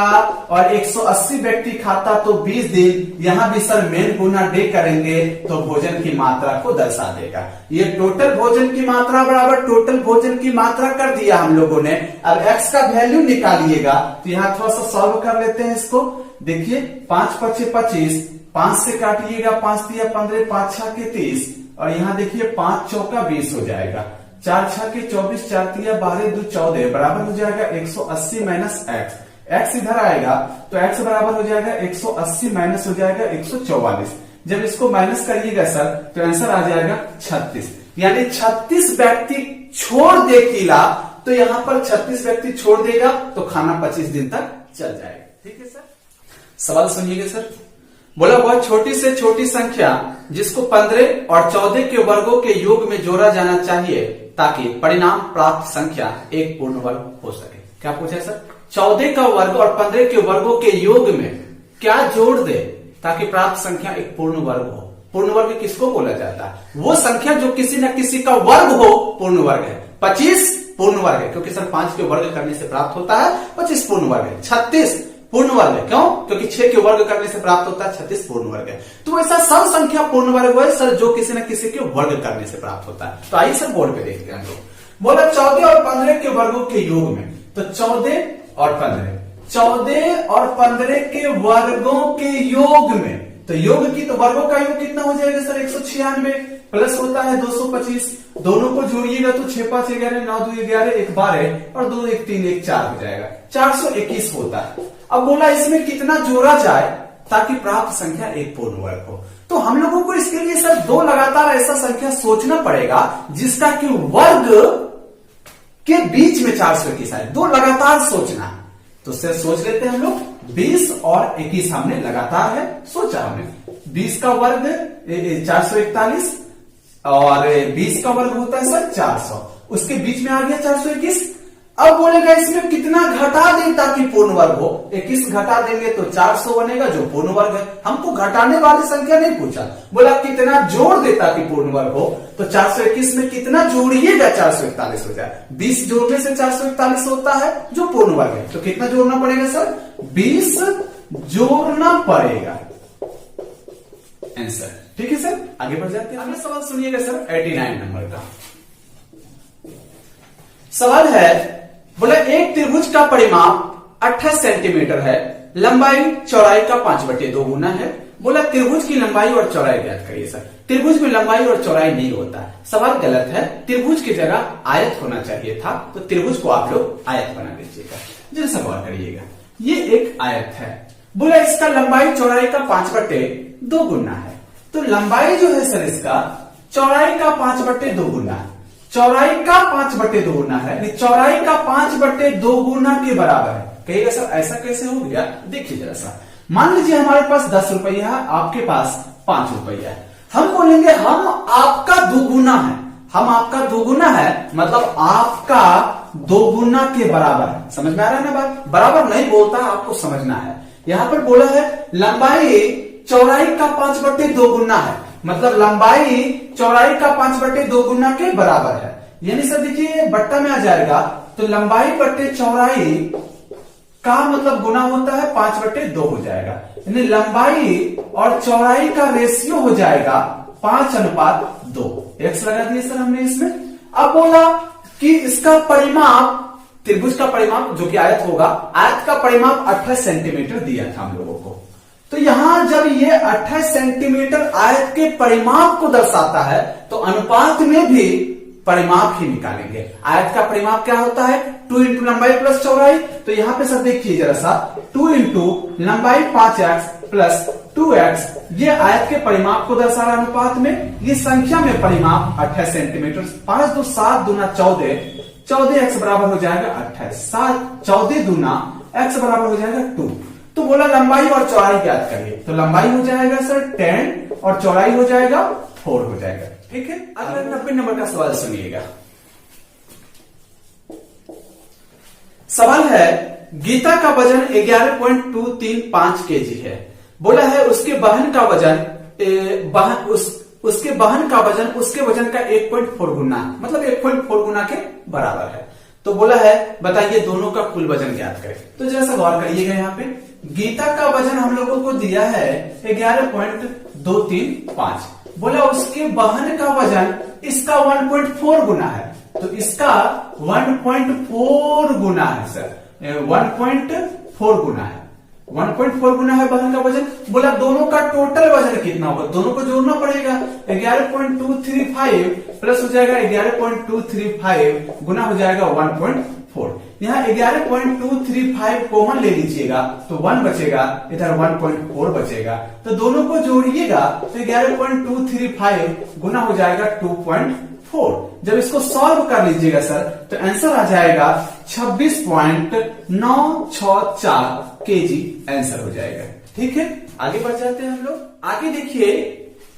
और 180 व्यक्ति खाता तो 20 दिन, यहां भी सर मेन गुना डे करेंगे तो भोजन की मात्रा को दर्शा देगा। ये टोटल भोजन की मात्रा बराबर टोटल भोजन की मात्रा कर दिया हम लोगों ने। अब x का वैल्यू निकालिएगा तो यहां थोड़ा सा सॉल्व कर लेते हैं इसको। देखिए 5 पचे 25, 5 से काटिएगा 5 तिया 15, 5 छह के 30, और यहाँ देखिए 5 चौका 20 हो जाएगा, 4 छह के 24, 4 तिया 12, 2 14 बराबर हो जाएगा 180 माइनस x इधर आएगा तो x बराबर हो जाएगा 180 माइनस हो जाएगा 144। जब इसको माइनस करिएगा सर तो आंसर आ जाएगा 36, यानी 36 व्यक्ति छोड़ दे किला, तो यहाँ पर 36 व्यक्ति छोड़ देगा तो खाना 25 दिन तक चल जाएगा। ठीक है सर, सवाल सुनिएगा सर। बोला बहुत छोटी से छोटी संख्या जिसको 15 और 14 के वर्गों के योग में जोड़ा जाना चाहिए ताकि परिणाम प्राप्त संख्या एक पूर्ण वर्ग हो सके। क्या पूछा है सर? 14 का वर्ग और 15 के वर्गों के योग में क्या जोड़ दे ताकि प्राप्त संख्या एक पूर्ण वर्ग हो। पूर्ण वर्ग किसको बोला जाता है? वो संख्या जो किसी न किसी का वर्ग हो पूर्ण वर्ग है। 25 पूर्ण वर्ग है क्योंकि सर 5 के वर्ग करने से प्राप्त होता है 25 पूर्ण वर्ग है। 36 पूर्ण वर्ग है, क्यों? क्योंकि 6 के वर्ग करने से प्राप्त होता है 36 पूर्ण वर्ग है। तो ऐसा सब संख्या पूर्ण वर्ग है सर जो किसी न किसी के वर्ग करने से प्राप्त होता है। तो आइए सर बोर्ड पे देखते हैं हम लोग। बोला 14 और 15 के वर्गों के योग में, तो 14 और 15 के वर्गों के योग में, तो योग की तो वर्गों का योग कितना हो जाएगा सर 196 प्लस होता है 225, दोनों को जोड़िएगा तो 6 5 11 9 2 11 1 12 और 2 1 3 1 4 हो जाएगा, 421 होता है। अब बोला इसमें कितना जोड़ा जाए ताकि प्राप्त संख्या एक पूर्ण वर्ग हो। तो हम लोगों को इसके लिए सर दो लगातार ऐसा संख्या सोचना पड़ेगा जिसका कि वर्ग के बीच में 421 आए, दो लगातार सोचना है। तो सर सोच लेते हैं हम लोग। 20 और 21 हमने लगातार है सोचा हमने। 20 का वर्ग 441 और 20 का वर्ग होता है सर 400, उसके बीच में आ गया 421। अब बोलेगा इसमें कितना घटा दें ताकि पूर्ण वर्ग हो। 21 घटा देंगे तो 400 बनेगा जो पूर्ण वर्ग है। हमको घटाने वाली संख्या नहीं पूछा, बोला कितना जोड़ दे ताकि पूर्ण वर्ग हो। तो 421 में कितना जोड़िएगा 441 हो जाए। 20 जोड़ने से 441 होता है जो पूर्ण वर्ग है। तो कितना जोड़ना पड़ेगा सर? 20 जोड़ना पड़ेगा आंसर। ठीक है सर, आगे बढ़ जाते हैं। अगला सवाल सुनिएगा सर 89 नंबर का सवाल है। बोले एक त्रिभुज का परिमाप 28 सेंटीमीटर है, लंबाई चौड़ाई का 5/2 गुना है। बोला त्रिभुज की लंबाई और चौड़ाई ज्ञात करिए सर। त्रिभुज में लंबाई और चौड़ाई नहीं होता है, सवाल गलत है। त्रिभुज की जगह आयत होना चाहिए था, तो त्रिभुज को आप लोग आयत बना दीजिएगा। जरा सा गौर करिएगा, ये एक आयत है। बोला इसका लंबाई चौड़ाई का 5/2 गुना है। तो लंबाई जो है सर इसका चौड़ाई का 5/2 गुना है, चौड़ाई का 5/2 गुना है, चौड़ाई का 5/2 गुना के बराबर है। कहिएगा सर ऐसा कैसे हो गया? देखिए जरा सा, मान लीजिए हमारे पास 10 रुपया है, आपके पास 5 रुपया है। हम बोलेंगे हम आपका दोगुना है, हम आपका दोगुना है मतलब आपका 2 गुना के बराबर है। समझ में आ रहा है ना बात? बराबर नहीं बोलता, आपको समझना है। यहां पर बोला है लंबाई चौड़ाई का 5/2 गुना है, मतलब लंबाई चौड़ाई का 5/2 गुना के बराबर है। यानी सर देखिए बट्टा में आ जाएगा, तो लंबाई बट्टे चौड़ाई का मतलब गुना होता है 5/2 हो जाएगा। यानी लंबाई और चौड़ाई का रेशियो हो जाएगा 5:2। एक्स लगा दिए सर हमने इसमें। अब बोला कि इसका परिमाप, त्रिभुज का परिमाप जो कि आयत होगा, आयत का परिमाप 28 सेंटीमीटर दिया था हम लोगों को। तो यहां जब ये 28 सेंटीमीटर आयत के परिमाप को दर्शाता है तो अनुपात में भी परिमाप ही निकालेंगे। आयत का परिमाप क्या होता है? 2 इंटू लंबाई प्लस चौड़ाई। तो यहाँ पे सर देखिए जरा सा, 2 इंटू लंबाई 5x प्लस 2x, ये आयत के परिमाप को दर्शा रहा अनुपात में। ये संख्या में परिमाप 28 सेंटीमीटर। 5 2 7 दूना 14, 14x बराबर हो जाएगा 28, 14 दूना x बराबर हो जाएगा 2। तो बोला लंबाई और चौड़ाई ज्ञात करिए। तो लंबाई हो जाएगा सर 10 और चौड़ाई हो जाएगा 4 हो जाएगा। ठीक है, अगला 90 नंबर का सवाल सुनिएगा। सवाल है, गीता का वजन 11.235 केजी है। बोला है उसके बहन का वजन उसके बहन का वजन उसके वजन का 1.4 गुना, मतलब 1.4 गुना के बराबर है। तो बोला है बताइए दोनों का कुल वजन ज्ञात करें। तो जैसा गौर करिएगा, यहाँ पे गीता का वजन हम लोगों को दिया है 11.235। बोला उसके बहन का वजन इसका 1.4 गुना है, तो इसका 1.4 गुना है सर, 1.4 गुना है, 1.4 गुना है बहन का वजन। बोला दोनों का टोटल वजन कितना होगा? दोनों को जोड़ना पड़ेगा। 11.235 प्लस हो जाएगा 11.235 गुना हो जाएगा 1.4। यहाँ 11.235 कॉमन ले लीजिएगा तो 1 बचेगा, इधर 1.4 बचेगा। तो दोनों को जोड़िएगा तो 11.235 गुना हो जाएगा 2.4। जब इसको सॉल्व कर लीजिएगा सर तो आंसर आ जाएगा 26.964 केजी आंसर हो जाएगा। ठीक है, आगे बढ़ जाते हैं हम लोग। आगे देखिए,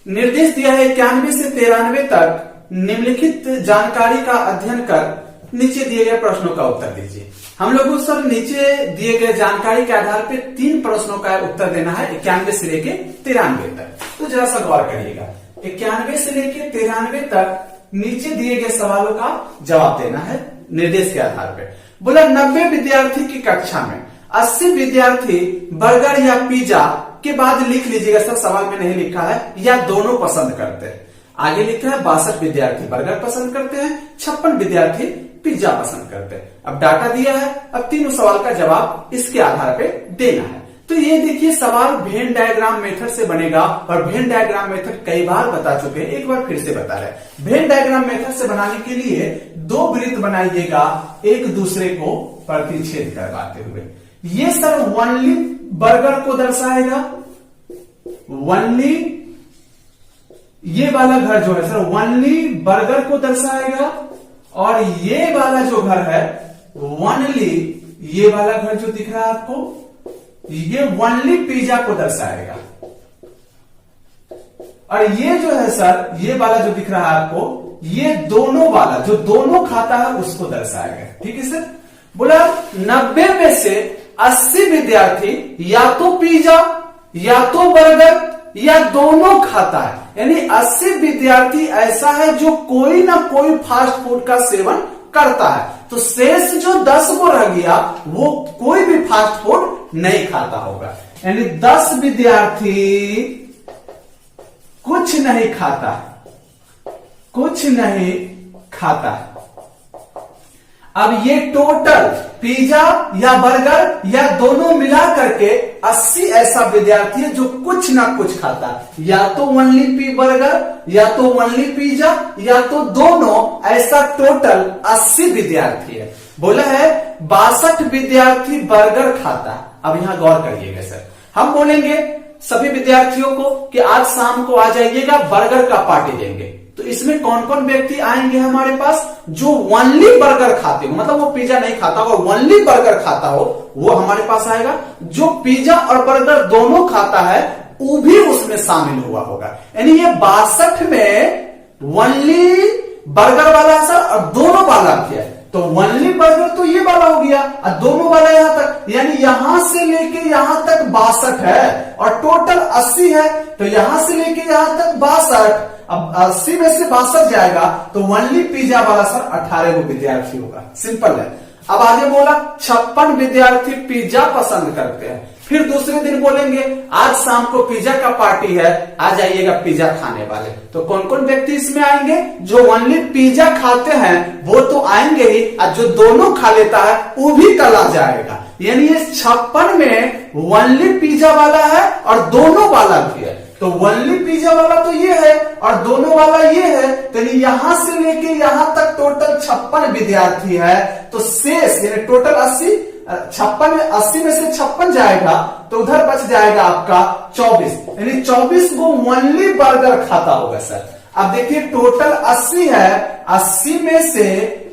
निर्देश दिया है 91 से 93 तक निम्नलिखित जानकारी का अध्ययन कर नीचे दिए गए प्रश्नों का उत्तर दीजिए। हम लोगों को सर नीचे दिए गए जानकारी के आधार पे 3 प्रश्नों का उत्तर देना है 91 से लेके 93 तक। तो जरा सा गौर करिएगा, 91 से लेके 93 तक नीचे दिए गए सवालों का जवाब देना है निर्देश के आधार पे। बोला 90 विद्यार्थी की कक्षा में 80 विद्यार्थी बर्गर या पिज्जा के बाद लिख लीजिएगा सर, सवाल में नहीं लिखा है, या दोनों पसंद करते हैं। आगे लिखा है 62 विद्यार्थी बर्गर पसंद करते हैं, 56 विद्यार्थी पिज्जा पसंद करते हैं। अब डाटा दिया है, अब तीनों सवाल का जवाब इसके आधार पे देना है। तो ये देखिए सवाल वेन डायग्राम मेथड से बनेगा, और वेन डायग्राम मेथड कई बार बता चुके हैं, एक बार फिर से बता रहे हैं। वेन डायग्राम मेथड से बनाने के लिए 2 वृत्त बनाइएगा एक दूसरे को प्रतिच्छेद करवाते हुए। ये सर ओनली बर्गर को दर्शाएगा, ओनली ये वाला घर जो है सर ओनली बर्गर को दर्शाएगा, और ये वाला जो घर है ओनली, ये वाला घर जो दिख रहा है आपको, ये ओनली पिज्जा को दर्शाएगा। और ये जो है सर ये वाला जो दिख रहा है आपको, ये दोनों वाला जो दोनों खाता है उसको दर्शाएगा। ठीक है सर। बोला 90 में से 80 विद्यार्थी या तो पिज्जा या तो बर्गर या दोनों खाता है, यानी 80 विद्यार्थी ऐसा है जो कोई ना कोई फास्ट फूड का सेवन करता है। तो शेष जो 10 को रह गया वो कोई भी फास्ट फूड नहीं खाता होगा, यानी 10 विद्यार्थी कुछ नहीं खाता, कुछ नहीं खाता। अब ये टोटल पिज्जा या बर्गर या दोनों मिला करके 80 ऐसा विद्यार्थी है जो कुछ ना कुछ खाता है, या तो ओनली बर्गर या तो ओनली पिज्जा या तो दोनों, ऐसा टोटल 80 विद्यार्थी है। बोला है 62 विद्यार्थी बर्गर खाता है। अब यहां गौर करिएगा सर, हम बोलेंगे सभी विद्यार्थियों को कि आज शाम को आ जाइएगा, बर्गर का पार्टी देंगे। तो इसमें कौन कौन व्यक्ति आएंगे हमारे पास? जो ओनली बर्गर खाते हो, मतलब वो पिज्जा नहीं खाता हो, ओनली बर्गर खाता हो, वो हमारे पास आएगा। जो पिज्जा और बर्गर दोनों खाता है वो भी उसमें शामिल हुआ होगा, यानी ये 62 में ओनली बर्गर वाला सर और दोनों वाला भी है। तो ओनली बर्गर तो ये वाला हो गया और दोनों वाला यहां तक, यानी यहां से लेके यहां तक 62 है और टोटल 80 है। तो यहां से लेके यहां तक 62, अब 80 में से 62 जाएगा तो ओनली पिज्जा वाला सर 18 को विद्यार्थी होगा। सिंपल है। अब आगे बोला 56 विद्यार्थी पिज्जा पसंद करते हैं। फिर दूसरे दिन बोलेंगे आज शाम को पिज्जा का पार्टी है, आ जाइएगा पिज्जा खाने वाले। तो कौन कौन व्यक्ति इसमें आएंगे? जो ओनली पिज्जा खाते हैं वो तो आएंगे ही, और जो दोनों खा लेता है वो भी कल आ जाएगा। यानी ये 56 में ओनली पिज्जा वाला है और दोनों वाला भी है। तो ओनली पिज्जा वाला तो ये है और दोनों वाला ये है, तो यहां से लेके यहां तक टोटल 56 विद्यार्थी है। तो शेष यानी टोटल 80 में से 56 जाएगा तो उधर बच जाएगा आपका 24, यानी 24 वो ओनली बर्गर खाता होगा सर। अब देखिए टोटल 80 है, 80 में से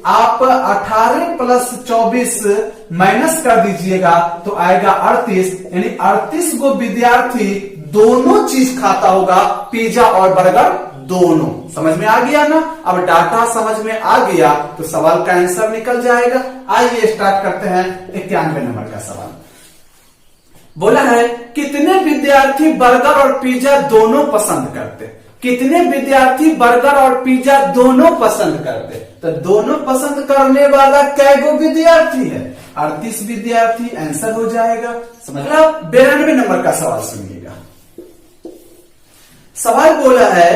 आप 18 प्लस 24 माइनस कर दीजिएगा तो आएगा 38, यानी 38 गो विद्यार्थी दोनों चीज खाता होगा, पिज्जा और बर्गर दोनों। समझ में आ गया ना? अब डाटा समझ में आ गया तो सवाल का आंसर निकल जाएगा। आइए स्टार्ट करते हैं 91 नंबर का सवाल। बोला है कितने विद्यार्थी बर्गर और पिज्जा दोनों पसंद करते? कितने विद्यार्थी बर्गर और पिज्जा दोनों पसंद करते? तो दोनों पसंद करने वाला कै गो विद्यार्थी है? 38 विद्यार्थी आंसर हो जाएगा। समझ लो। 92 नंबर का सवाल सुनिएगा। सवाल बोला है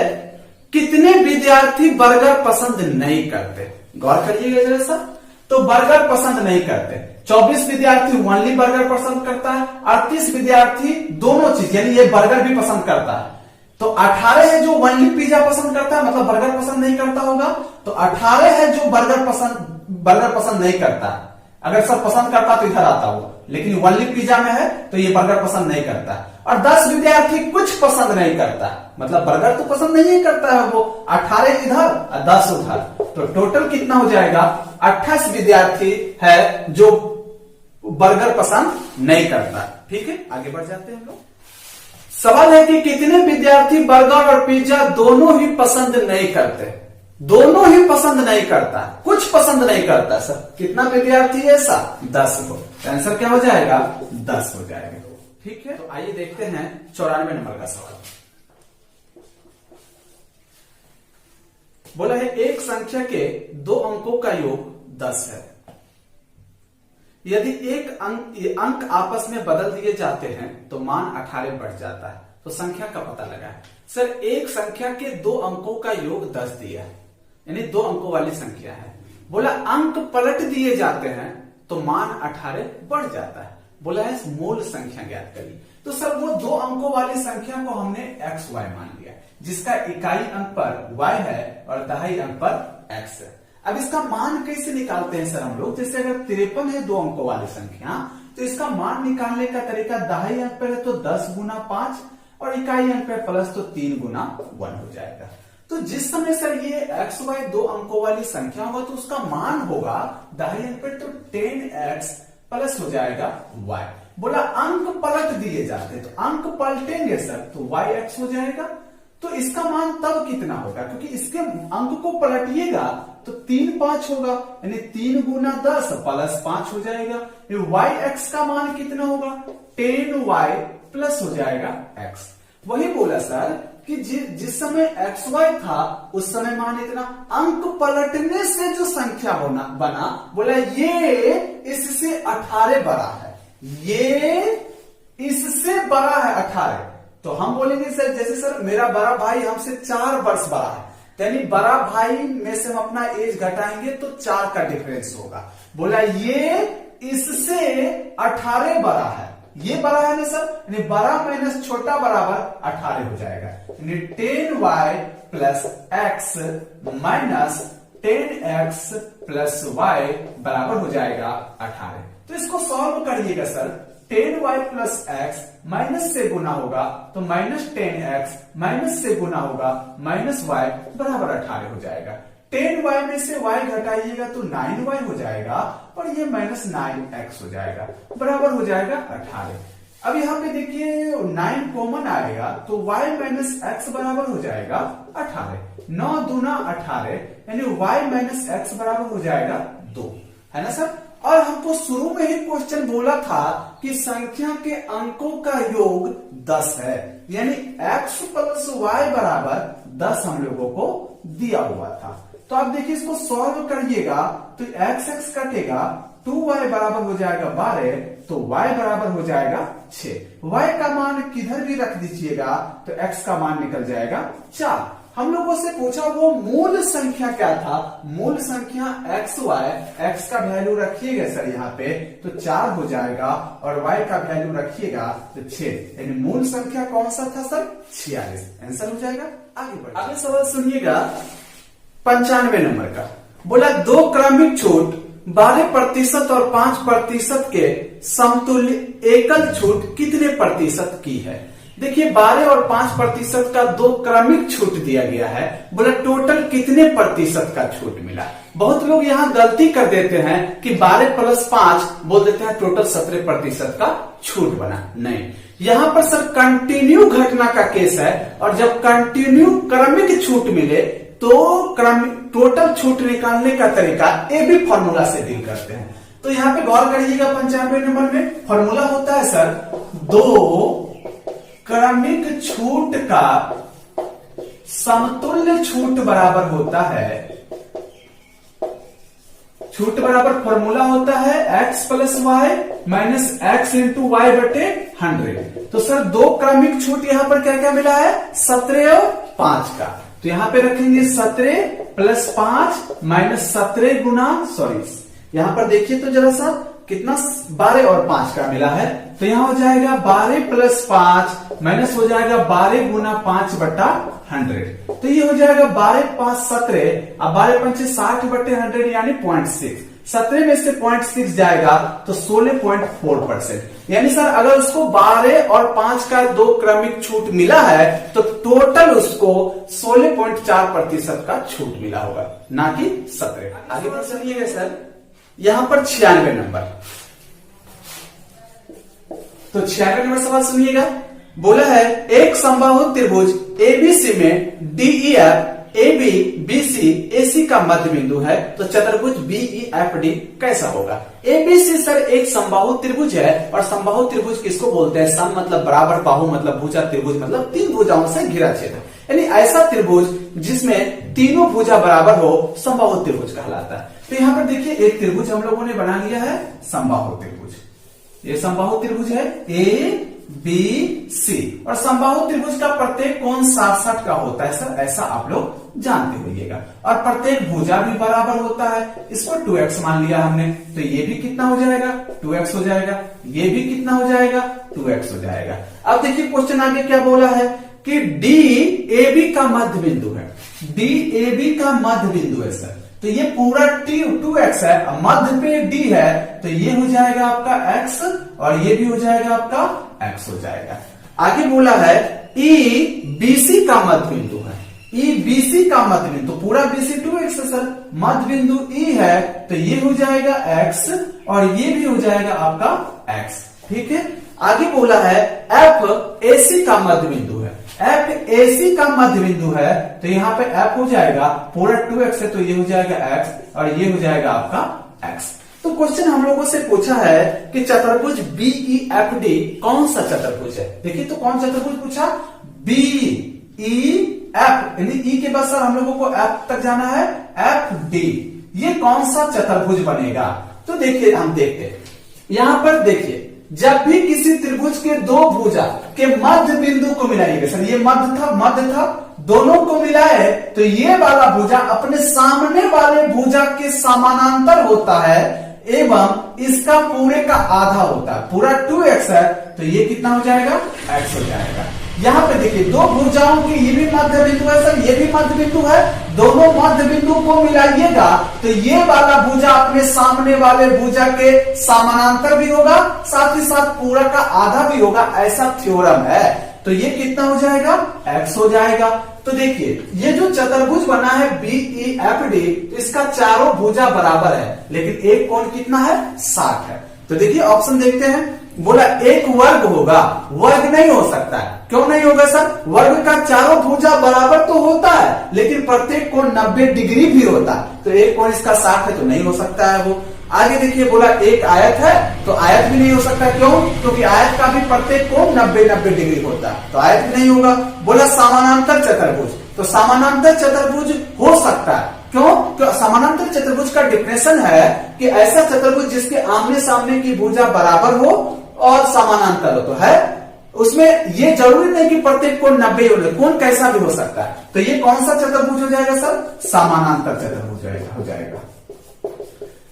कितने विद्यार्थी बर्गर पसंद नहीं करते? गौर करिएगा जरा सा। तो बर्गर पसंद नहीं करते, 24 विद्यार्थी ओनली बर्गर पसंद करता है, 38 विद्यार्थी दोनों चीज यानी ये बर्गर भी पसंद करता है। तो 18 है जो ओनली पिज्जा पसंद करता है, मतलब बर्गर पसंद नहीं करता होगा। तो 18 है जो बर्गर पसंद नहीं करता। अगर सब पसंद करता तो इधर आता होगा, लेकिन ओनली पिज्जा में है तो ये बर्गर पसंद नहीं करता। और 10 विद्यार्थी कुछ पसंद नहीं करता, मतलब बर्गर तो पसंद नहीं करता है वो। 18 इधर और 10 उधर, तो टोटल कितना हो जाएगा? 28 विद्यार्थी है जो बर्गर पसंद नहीं करता। ठीक है, आगे बढ़ जाते हैं हम लोग। सवाल है कि कितने विद्यार्थी बर्गर और पिज्जा दोनों ही पसंद नहीं करते? दोनों ही पसंद नहीं करता, कुछ पसंद नहीं करता सर। कितना विद्यार्थी है ऐसा? 10 को। आंसर क्या हो जाएगा? 10 हो जाएगा। ठीक है, तो आइए देखते हैं 94 नंबर का सवाल। बोला है एक संख्या के 2 अंकों का योग 10 है। यदि एक अंक आपस में बदल दिए जाते हैं तो मान 18 बढ़ जाता है। तो संख्या का पता लगाएं। सर एक संख्या के 2 अंकों का योग 10 दिया है, यानी 2 अंकों वाली संख्या है। बोला अंक पलट दिए जाते हैं तो मान 18 बढ़ जाता है। बोला है मूल संख्या ज्ञात करिए। तो सर वो 2 अंकों वाली संख्या को हमने एक्स वाई मान लिया, जिसका इकाई अंक पर y है और दहाई अंक पर x है। अब इसका मान कैसे निकालते हैं सर हम लोग? जैसे अगर 53 है 2 अंकों वाली संख्या, तो इसका मान निकालने का तरीका दहाई अंक पर है तो 10 गुना 5 और इकाई अंक पर प्लस तो 3 गुना 1 हो जाएगा। तो जिस समय सर ये एक्स वाई 2 अंकों वाली संख्या होगा तो उसका मान होगा दहाई अंक पर तो 10x प्लस हो जाएगा y। बोला अंक पलट दिए जाते तो अंक पलटेंगे सर तो yx हो जाएगा। तो इसका मान तब कितना होगा? क्योंकि इसके अंक को पलटिएगा तो 3 5 होगा, यानी 3 गुना 10 प्लस 5 हो जाएगा। yx का मान कितना होगा? 10y प्लस हो जाएगा x। वही बोला सर कि जिस समय xy था उस समय मान इतना, अंक पलटने से जो संख्या बना, बोला ये इससे 18 बड़ा है, ये इससे बड़ा है 18। तो हम बोलेंगे सर जैसे सर मेरा बड़ा भाई हमसे 4 वर्ष बड़ा है, यानी बड़ा भाई में से हम अपना एज घटाएंगे तो 4 का डिफरेंस होगा। बोला ये इससे 18 बड़ा है, ये बड़ा है ना सर, यानी बड़ा माइनस छोटा बराबर 18 हो जाएगा। यानी 10y plus x minus 10x plus y बराबर हो जाएगा 18। तो इसको सॉल्व करिएगा sir. 10y plus x minus से गुना होगा तो माइनस 10x, माइनस से गुना होगा माइनस y बराबर 18 हो जाएगा। 10y में से y घटाइएगा तो 9y हो जाएगा और ये माइनस 9x हो जाएगा, बराबर हो जाएगा 18। अब यहाँ पे देखिए 9 कॉमन आएगा तो y माइनस एक्स बराबर हो जाएगा 18। 9 दूना 18, यानी y माइनस एक्स बराबर हो जाएगा 2, है ना सर। और हमको शुरू में ही क्वेश्चन बोला था कि संख्या के अंकों का योग 10 है, यानी x प्लस y बराबर 10 हम लोगों को दिया हुआ था। तो आप देखिए इसको सॉल्व करिएगा तो x कटेगा, 2y बराबर हो जाएगा 12, तो y बराबर हो जाएगा 6। y का मान किधर भी रख दीजिएगा तो x का मान निकल जाएगा 4। हम लोगों से पूछा वो मूल संख्या क्या था। मूल संख्या एक्स वाई, एक्स का वैल्यू रखिएगा सर यहाँ पे तो 4 हो जाएगा और वाई का वैल्यू रखिएगा तो 6, यानी मूल संख्या कौन सा था सर 46। आंसर हो जाएगा। आगे बढ़िए, अगले सवाल सुनिएगा 95 नंबर का। बोला 2 क्रमिक छूट 12% और 5% के समतुल्य एकल छूट कितने प्रतिशत की है। देखिए 12 और 5% का 2 क्रमिक छूट दिया गया है। बोला टोटल कितने प्रतिशत का छूट मिला। बहुत लोग यहाँ गलती कर देते हैं कि 12 + 5 बोल देते हैं टोटल 17% का छूट बना। नहीं, यहाँ पर सर कंटिन्यू घटना का केस है और जब कंटिन्यू क्रमिक छूट मिले तो क्रमिक टोटल छूट निकालने का तरीका ए बी फॉर्मूला से डील करते हैं। तो यहाँ पे गौर करिएगा 95 नंबर में फॉर्मूला होता है सर 2 क्रमिक छूट का समतुल्य छूट बराबर होता है, छूट बराबर फॉर्मूला होता है x + y - x × y बटे 100। तो सर 2 क्रमिक छूट यहां पर क्या क्या मिला है 17 और 5 का। तो यहां पे रखेंगे 17 + 5 - 17 गुना यहां पर देखिए तो जरा सा कितना 12 और 5 का मिला है। तो यहां हो जाएगा 12 + 5 माइनस हो जाएगा 12 गुना 5 बटा 100। तो ये हो जाएगा 12 × 5 17 और 12 × 5 60 बटे 100 यानी 0.6। 17 में से 0.6 जाएगा तो 16.4%। यानी सर अगर उसको 12 और 5 का 2 क्रमिक छूट मिला है तो टोटल उसको 16.4% का छूट मिला होगा, ना कि 17। आगे बढ़ चलिएगा सर, यहां पर 96 नंबर। तो 96 नंबर सवाल सुनिएगा। बोला है एक समबाहु त्रिभुज एबीसी में डीईएफ AB BC AC का मध्य बिंदु है तो चतुर्भुज BEFD कैसा होगा। ABC सर एक समबाहु त्रिभुज है और समबाहु त्रिभुज किसको बोलते हैं, सम मतलब बराबर, बाहु मतलब भुजा, त्रिभुज मतलब 3 भुजाओं से घिरा क्षेत्र, यानी ऐसा त्रिभुज जिसमें तीनों भुजा बराबर हो समबाहु त्रिभुज कहलाता है। तो यहाँ पर देखिए एक त्रिभुज हम लोगों ने बना लिया है समबाहु त्रिभुज। ये समबाहु त्रिभुज है ABC और समबाहु त्रिभुज का प्रत्येक कोण 60 का होता है सर, ऐसा आप लोग जानते होइएगा। और प्रत्येक भुजा भी बराबर होता है, इसको 2x मान लिया हमने, तो ये भी कितना हो जाएगा 2x हो जाएगा, ये भी कितना हो जाएगा 2x हो जाएगा। अब देखिए क्वेश्चन आगे क्या बोला है कि DAB का मध्य बिंदु है, DAB का मध्य बिंदु है सर। तो ये पूरा 2x है, मध्य पे D है तो ये हो जाएगा आपका x और ये भी हो जाएगा आपका x हो जाएगा। आगे बोला है EBC का मध्य बिंदु है, EBC का मध्य बिंदु, तो पूरा BC 2x है सर, मध्य बिंदु E है तो ये हो जाएगा x और ये भी हो जाएगा आपका x, ठीक है। आगे बोला है FAC का मध्य बिंदु है, FAC का मध्य बिंदु है तो यहाँ पे F हो जाएगा पूरा 2x है तो ये हो जाएगा x और ये हो जाएगा आपका x। तो क्वेश्चन हम लोगों से पूछा है कि चतुर्भुज BEFD कौन सा चतुर्भुज है। देखिए तो कौन चतुर्भुज पूछा, BEF, यानी E के बाद सर हम लोगों को F तक जाना है, FD, ये कौन सा चतुर्भुज बनेगा। तो देखिए हम देखते हैं, यहां पर देखिए जब भी किसी त्रिभुज के 2 भुजा के मध्य बिंदु को मिलाइएगा सर, ये मध्य था, दोनों को मिलाए तो ये वाला भुजा अपने सामने वाले भुजा के समानांतर होता है एवं इसका पूरे का आधा होता है। पूरा 2x है तो ये कितना हो जाएगा x हो जाएगा। यहाँ पे देखिए 2 भुजाओं की ये भी मध्य बिंदु है सर, ये भी मध्य बिंदु है, दोनों मध्य बिंदु को मिलाइएगा तो ये वाला भुजा अपने सामने वाले भुजा के समानांतर भी होगा, साथ ही साथ पूरा का आधा भी होगा, ऐसा थ्योरम है। तो ये कितना हो जाएगा x हो जाएगा। तो देखिए ये जो चतुर्भुज बना है BEFD, तो इसका चारों भुजा बराबर है लेकिन एक कोण कितना है 60 है। तो देखिए ऑप्शन देखते हैं, बोला एक वर्ग होगा, वर्ग नहीं हो सकता है। क्यों नहीं होगा सर, वर्ग का चारों भुजा बराबर तो होता है लेकिन प्रत्येक कोण 90 डिग्री भी होता है, तो एक कोण इसका 60 है तो नहीं हो सकता है वो। आगे देखिए बोला एक आयत है तो आयत भी नहीं हो सकता, क्यों, क्योंकि आयत का भी प्रत्येक कोण 90 डिग्री होता है तो आयत भी नहीं होगा। बोला समानांतर चतुर्भुज, तो समानांतर चतुर्भुज हो सकता है, क्यों, क्योंकि समानांतर चतुर्भुज का डिफिनेशन है कि ऐसा चतुर्भुज जिसके आमने सामने की भुजा बराबर हो और समानांतर हो, तो है उसमें ये जरूरी नहीं कि प्रत्येक कोण 90 यूनिट, कोण कैसा भी हो सकता है। तो ये कौन सा चतुर्भुज हो जाएगा सर? समानांतर चतुर्भुज हो जाएगा।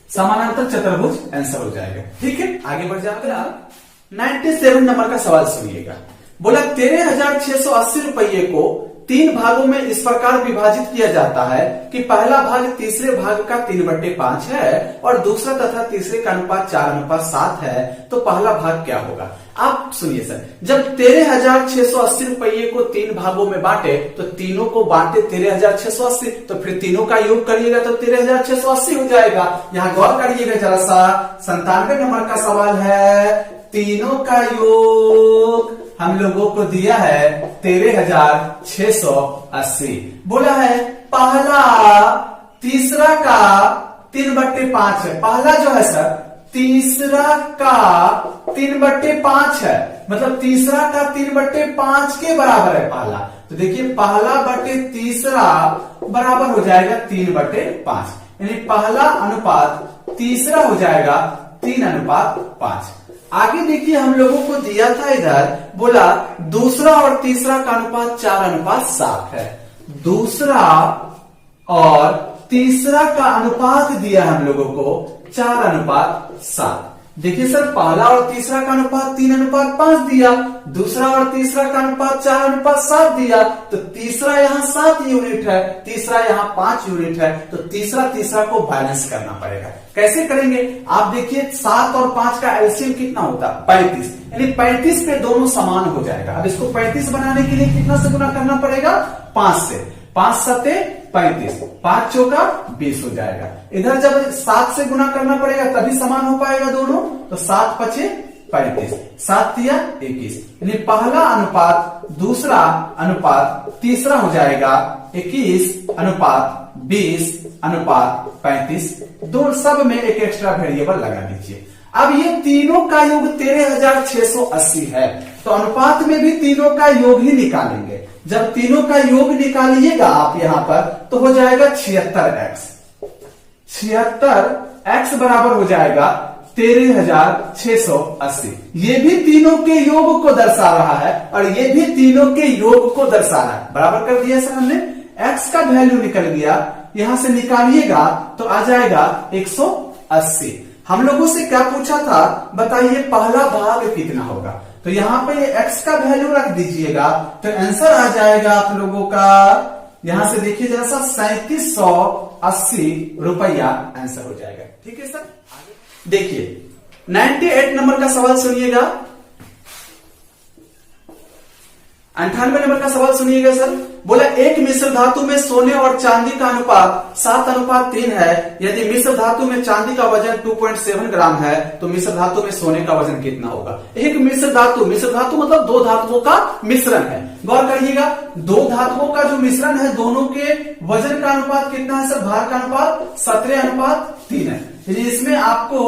समानांतर चतुर्भुज आंसर हो जाएगा। ठीक है, आगे बढ़ जाते हैं आप 97 नंबर का सवाल सुनिएगा। बोला 13,680 रुपये को 3 भागों में इस प्रकार विभाजित किया जाता है कि पहला भाग तीसरे भाग का 3/5 है और दूसरा तथा तीसरे का अनुपात 4:7 है, तो पहला भाग क्या होगा? आप सुनिए सर, जब 13,680 रुपये को 3 भागों में बांटे तो तीनों को बांटे 13,680, तो फिर तीनों का योग करिएगा तो 13,680 हो जाएगा। यहां गौर करिएगा जरा सा, 97 नंबर का सवाल है, तीनों का योग हम लोगों को दिया है 13,680। बोला है पहला तीसरा का 3/5 है। पहला जो है सर तीसरा का 3/5 है, मतलब तीसरा का 3/5 के बराबर है पहला। तो देखिए पहला बटे तीसरा बराबर हो जाएगा 3/5, यानी पहला अनुपात तीसरा हो जाएगा 3:5। आगे देखिए हम लोगों को दिया था इधर, बोला दूसरा और तीसरा का अनुपात 4:7 है। दूसरा और तीसरा का अनुपात दिया हम लोगों को 4:7। देखिए सर पहला और तीसरा का अनुपात 3:5 दिया, दूसरा और तीसरा का अनुपात 4:7 दिया, तो तीसरा यहाँ 7 यूनिट है, तीसरा यहाँ 5 यूनिट है, तो तीसरा को बैलेंस करना पड़ेगा। कैसे करेंगे? आप देखिए 7 और 5 का एलसीएम कितना होता है? 35, यानी 35 पे दोनों समान हो जाएगा। अब इसको 35 बनाने के लिए कितना से गुना करना पड़ेगा? 5 से। 5 सते 35, 5 चौका 20 हो जाएगा। इधर जब 7 से गुना करना पड़ेगा तभी समान हो पाएगा दोनों, तो 7 पचे 35, 7 तिया 21, यानी पहला अनुपात दूसरा अनुपात तीसरा हो जाएगा 21:20:35। दो सब में एक एक्स्ट्रा वेरिएबल लगा दीजिए। अब ये तीनों का योग 13,680 है, तो अनुपात में भी तीनों का योग ही निकालेंगे। जब तीनों का योग निकालिएगा आप यहां पर, तो हो जाएगा 76x। 76x बराबर हो जाएगा 13,680। ये भी तीनों के योग को दर्शा रहा है और ये भी तीनों के योग को दर्शा रहा है। बराबर कर दिया सर हमने, x का वैल्यू निकल गया, यहां से निकालिएगा तो आ जाएगा 180। हम लोगों से क्या पूछा था? बताइए पहला भाग कितना होगा? तो यहां पे ये x का वैल्यू रख दीजिएगा, तो आंसर आ जाएगा आप लोगों का, यहां से देखिए जरा सा 3780 रुपया आंसर हो जाएगा। ठीक है सर, देखिए 98 नंबर का सवाल सुनिएगा। 98 नंबर का सवाल सुनिएगा सर। बोला एक मिश्र धातु में सोने और चांदी का अनुपात 7:3 है। यदि मिश्र धातु में चांदी का वजन 2.7 ग्राम है, तो मिश्र धातु में सोने का वजन कितना होगा? एक मिश्र धातु मतलब दो धातुओं का मिश्रण है। गौर करिएगा, दो धातुओं का जो मिश्रण है, दोनों के वजन का अनुपात कितना है सर? भार का अनुपात 17:3 है। इसमें आपको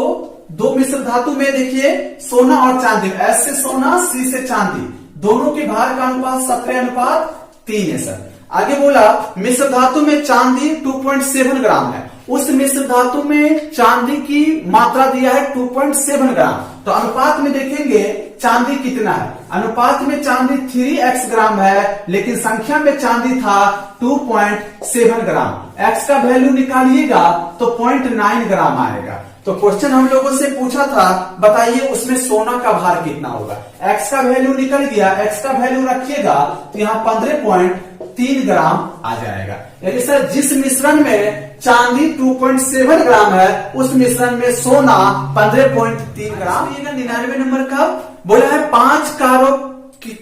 दो मिश्र धातु में देखिए सोना और चांदी, S से सोना, C से चांदी, दोनों के भार का अनुपात 17:3 है सर। आगे बोला मिश्र धातु में चांदी 2.7 ग्राम है। उस मिश्र धातु में चांदी की मात्रा दिया है 2.7 ग्राम, तो अनुपात में देखेंगे चांदी कितना है? अनुपात में चांदी 3x ग्राम है, लेकिन संख्या में चांदी था 2.7 ग्राम। x का वैल्यू निकालिएगा तो 0.9 ग्राम आएगा। तो क्वेश्चन हम लोगों से पूछा था, बताइए उसमें सोना का भार कितना होगा? x का वैल्यू निकल गया, x का वैल्यू रखिएगा तो यहाँ 15.3 ग्राम आ जाएगा। यानी सर जिस मिश्रण में चांदी 2.7 ग्राम है, उस मिश्रण में सोना 15.3 ग्राम। 99 नंबर का बोला है 5 कारों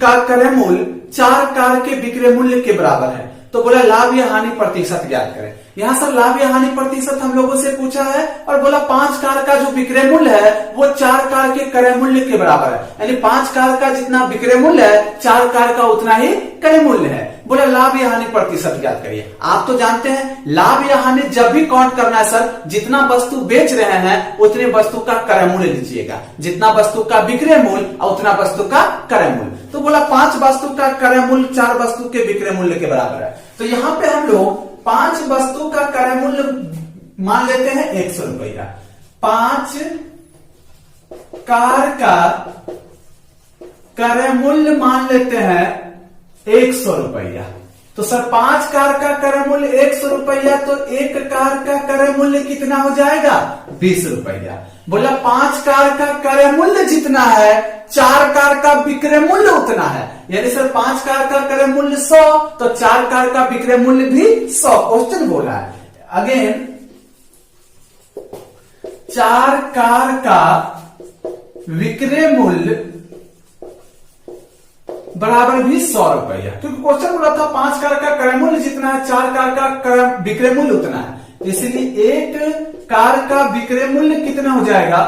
का क्रय मूल्य 4 कार के विक्रय मूल्य के बराबर है, तो बोला लाभ या हानि प्रतिशत ज्ञात करें। यहां सर लाभ या हानि प्रतिशत हम लोगों से पूछा है और बोला 5 कार का जो विक्रय मूल्य है वो 4 कार के क्रय मूल्य के बराबर है, यानी 5 कार का जितना विक्रय मूल्य है 4 कार का उतना ही क्रय मूल्य है। बोला लाभ या हानि प्रतिशत ज्ञात करिए। आप तो जानते हैं लाभ या हानि जब भी काउंट करना है सर, जितना वस्तु बेच रहे हैं उतने वस्तु का क्रय मूल्य लीजिएगा, जितना वस्तु का विक्रय मूल्य और उतना वस्तु का क्रय मूल्य। तो बोला 5 वस्तु का क्रय मूल्य 4 वस्तु के विक्रय मूल्य के बराबर है, तो यहाँ पे हम लोग 5 वस्तु का क्रय मूल्य मान लेते हैं 100 रुपया। 5 कार का क्रय मूल्य मान लेते हैं 100 रुपया। तो सर 5 कार का क्रय मूल्य 100 रुपया, तो एक कार का क्रय मूल्य कितना हो जाएगा 20 रुपया। बोला 5 कार का क्रय मूल्य जितना है 4 कार का विक्रय मूल्य उतना है, यानी सर 5 कार का क्रय मूल्य 100, तो 4 कार का विक्रय मूल्य भी 100। क्वेश्चन बोला है अगेन 4 कार का विक्रय मूल्य बराबर भी 100 रुपया, क्योंकि क्वेश्चन बोला था 5 कार का क्रय मूल्य जितना है 4 कार का विक्रय मूल्य उतना है, इसलिए एक कार का विक्रय मूल्य कितना हो जाएगा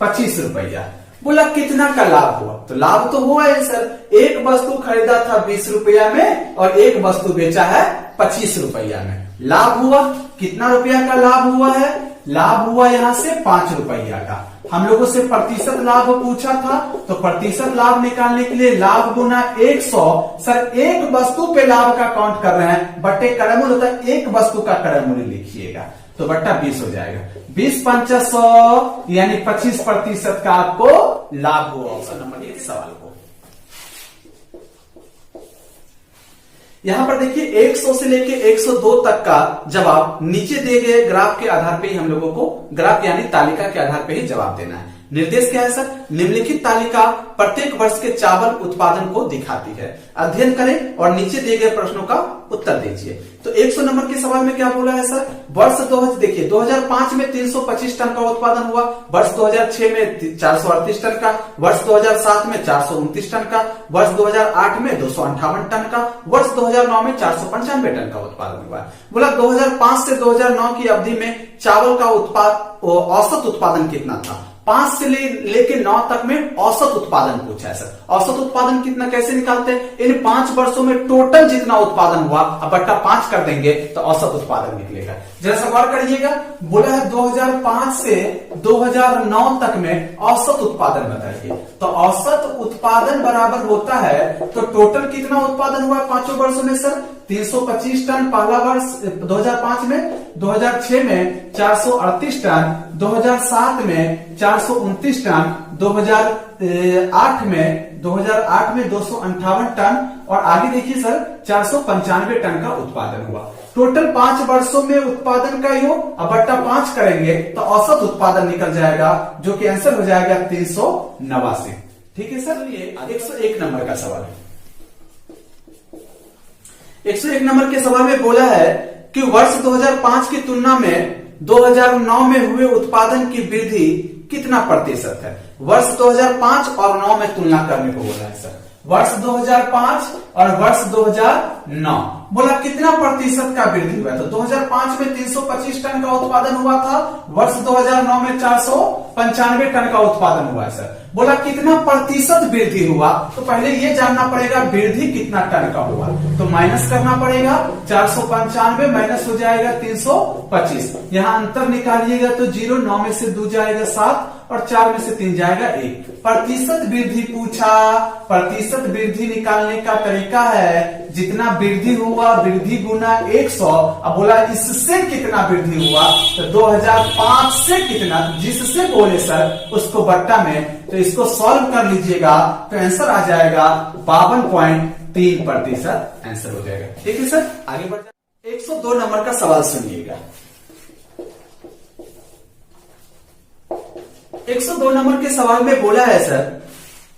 25 रुपया। बोला कितना का लाभ हुआ, तो लाभ तो हुआ है सर, एक वस्तु खरीदा था 20 रुपया में और एक वस्तु बेचा है 25 रुपया में, लाभ हुआ। कितना रुपया का लाभ हुआ है, लाभ हुआ यहां से 5 रुपया का। हम लोगों से प्रतिशत लाभ पूछा था, तो प्रतिशत लाभ निकालने के लिए लाभ गुना 100, सर एक वस्तु पे लाभ का काउंट कर रहे हैं, बट्टे क्रय मूल्य होता है एक वस्तु का क्रय मूल्य लिखिएगा, तो बट्टा 20 हो जाएगा। 20 पंचा 100 यानी 25% का आपको लाभ हुआ। ऑप्शन नंबर 1 सवाल को यहां पर देखिए 100 से लेके 102 तक का जवाब नीचे दिए गए ग्राफ के आधार पे ही हम लोगों को, ग्राफ यानी तालिका के आधार पे ही जवाब देना है। निर्देश क्या है सर, निम्नलिखित तालिका प्रत्येक वर्ष के चावल उत्पादन को दिखाती है, अध्ययन करें और नीचे दिए गए प्रश्नों का उत्तर दीजिए। तो 100 नंबर के सवाल में क्या बोला है सर, वर्ष 2000 देखिए 2005 में 325 टन का उत्पादन हुआ, वर्ष 2006 में 438 टन का, वर्ष 2007 में 429 टन का, वर्ष 2008 में 258 टन का, वर्ष 2009 में 495 टन का उत्पादन हुआ। बोला 2005 से 2009 की अवधि में चावल का औसत उत्पादन कितना था। 5 से लेके 9 तक में औसत उत्पादन पूछा है सर। औसत उत्पादन कितना कैसे निकालते हैं, इन 5 वर्षों में टोटल जितना उत्पादन हुआ अब बट्टा 5 कर देंगे तो औसत उत्पादन निकलेगा। जरा सवाल करिएगा, बोला है 2005 से 2009 तक में औसत उत्पादन बताइए, तो औसत उत्पादन बराबर होता है, तो टोटल कितना उत्पादन हुआ 5 वर्षों में सर 325 टन पहला वर्ष 2005 में, 2006 में 438 टन, 2007 में 429 टन, 2008 में 258 टन और आगे देखिए सर 495 टन का उत्पादन हुआ। टोटल 5 वर्षों में उत्पादन का योग अब बट्टा 5 करेंगे तो औसत उत्पादन निकल जाएगा, जो कि आंसर हो जाएगा 389। ठीक है सर, ये 101 नंबर का सवाल है। 101 नंबर के सवाल में बोला है कि वर्ष 2005 की तुलना में 2009 में हुए उत्पादन की वृद्धि कितना प्रतिशत है। वर्ष 2005 और 9 में तुलना करने को बोला है सर, वर्ष 2005 और वर्ष 2009 बोला कितना प्रतिशत का वृद्धि हुआ। तो 2005 में 325 टन का उत्पादन हुआ था, वर्ष 2009 में 495 टन का उत्पादन हुआ है सर। बोला कितना प्रतिशत वृद्धि हुआ, तो पहले ये जानना पड़ेगा वृद्धि कितना टन का हुआ, तो माइनस करना पड़ेगा। 495 माइनस हो जाएगा 325, यहां अंतर निकालिएगा तो 0, 9 में से 2 जाएगा 7 और 4 में से 3 जाएगा 1। प्रतिशत वृद्धि पूछा, प्रतिशत वृद्धि निकालने का तरीका है जितना वृद्धि हुआ वृद्धि गुना 100। अब बोला इससे कितना वृद्धि हुआ, तो 2005 से कितना, जिससे बोले सर उसको बट्टा में, तो इसको सॉल्व कर लीजिएगा तो आंसर आ जाएगा 52.3% आंसर हो जाएगा। ठीक है सर, आगे बढ़ जाए। 102 नंबर का सवाल सुनिएगा। 102 नंबर के सवाल में बोला है सर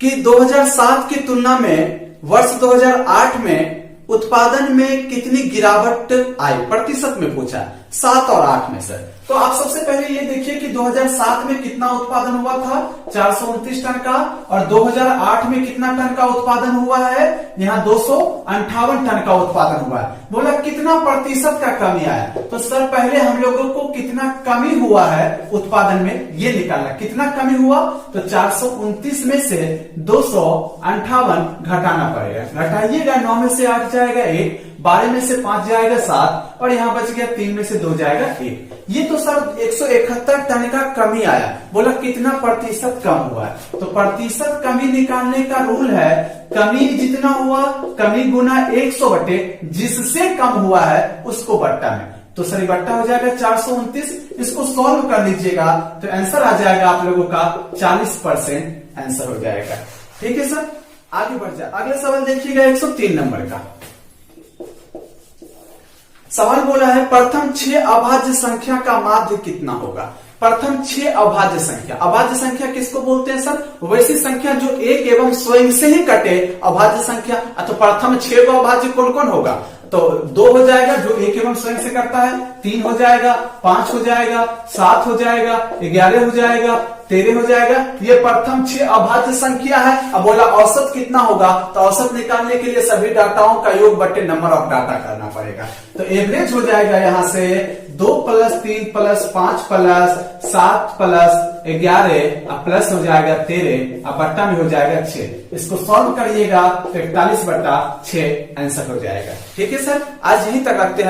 कि 2007 की तुलना में वर्ष 2008 में उत्पादन में कितनी गिरावट आई, प्रतिशत में पूछा 7 और 8 में सर। तो आप सबसे पहले ये देखिए कि 2007 में कितना उत्पादन हुआ था 429 टन का, और 2008 में कितना टन का उत्पादन हुआ है, यहाँ 258 टन का उत्पादन हुआ है। बोला कितना प्रतिशत का कमी आया, तो सर पहले हम लोगों को कितना कमी हुआ है उत्पादन में ये निकालना। कितना कमी हुआ, तो 429 में से 258 घटाना पड़ेगा। घटाइएगा, 9 में से 8 जाएगा 1, 12 में से 5 जाएगा 7 और यहाँ बच गया 3 में से 2 जाएगा 1। ये तो सर 171 टन का कमी आया। बोला कितना प्रतिशत कम हुआ है, तो प्रतिशत कमी निकालने का रूल है कमी जितना हुआ कमी गुना 100 बटे जिससे कम हुआ है उसको बट्टा में, तो सर बट्टा हो जाएगा 429। इसको सॉल्व कर लीजिएगा तो आंसर आ जाएगा आप लोगों का 40% आंसर हो जाएगा। ठीक है सर, आगे बढ़ जाए, अगला सवाल देखिएगा 103 नंबर का सवाल बोला है प्रथम 6 अभाज्य संख्या का माध्य कितना होगा। प्रथम 6 अभाज्य संख्या, अभाज्य संख्या किसको बोलते हैं सर, वैसी संख्या जो एक एवं स्वयं से ही कटे अभाज्य संख्या। तो प्रथम 6 को अभाज्य कौन कौन होगा, तो 2 हो जाएगा जो एक एवं स्वयं से करता है, 3 हो जाएगा, 5 हो जाएगा, 7 हो जाएगा, 11 हो जाएगा, 13 हो जाएगा। ये प्रथम 6 अभाज्य संख्या है। अब बोला औसत कितना होगा, तो औसत निकालने के लिए सभी डाटाओं का योग बटे नंबर ऑफ डाटा करना पड़ेगा। तो एवरेज हो जाएगा यहां से 2 + 3 + 5 + 7 + 11 प्लस हो जाएगा 13 और बट्टा में हो जाएगा 6। इसको सॉल्व करिएगा तो 41/6 आंसर हो जाएगा। ठीक है सर, आज यहीं तक रखते हैं।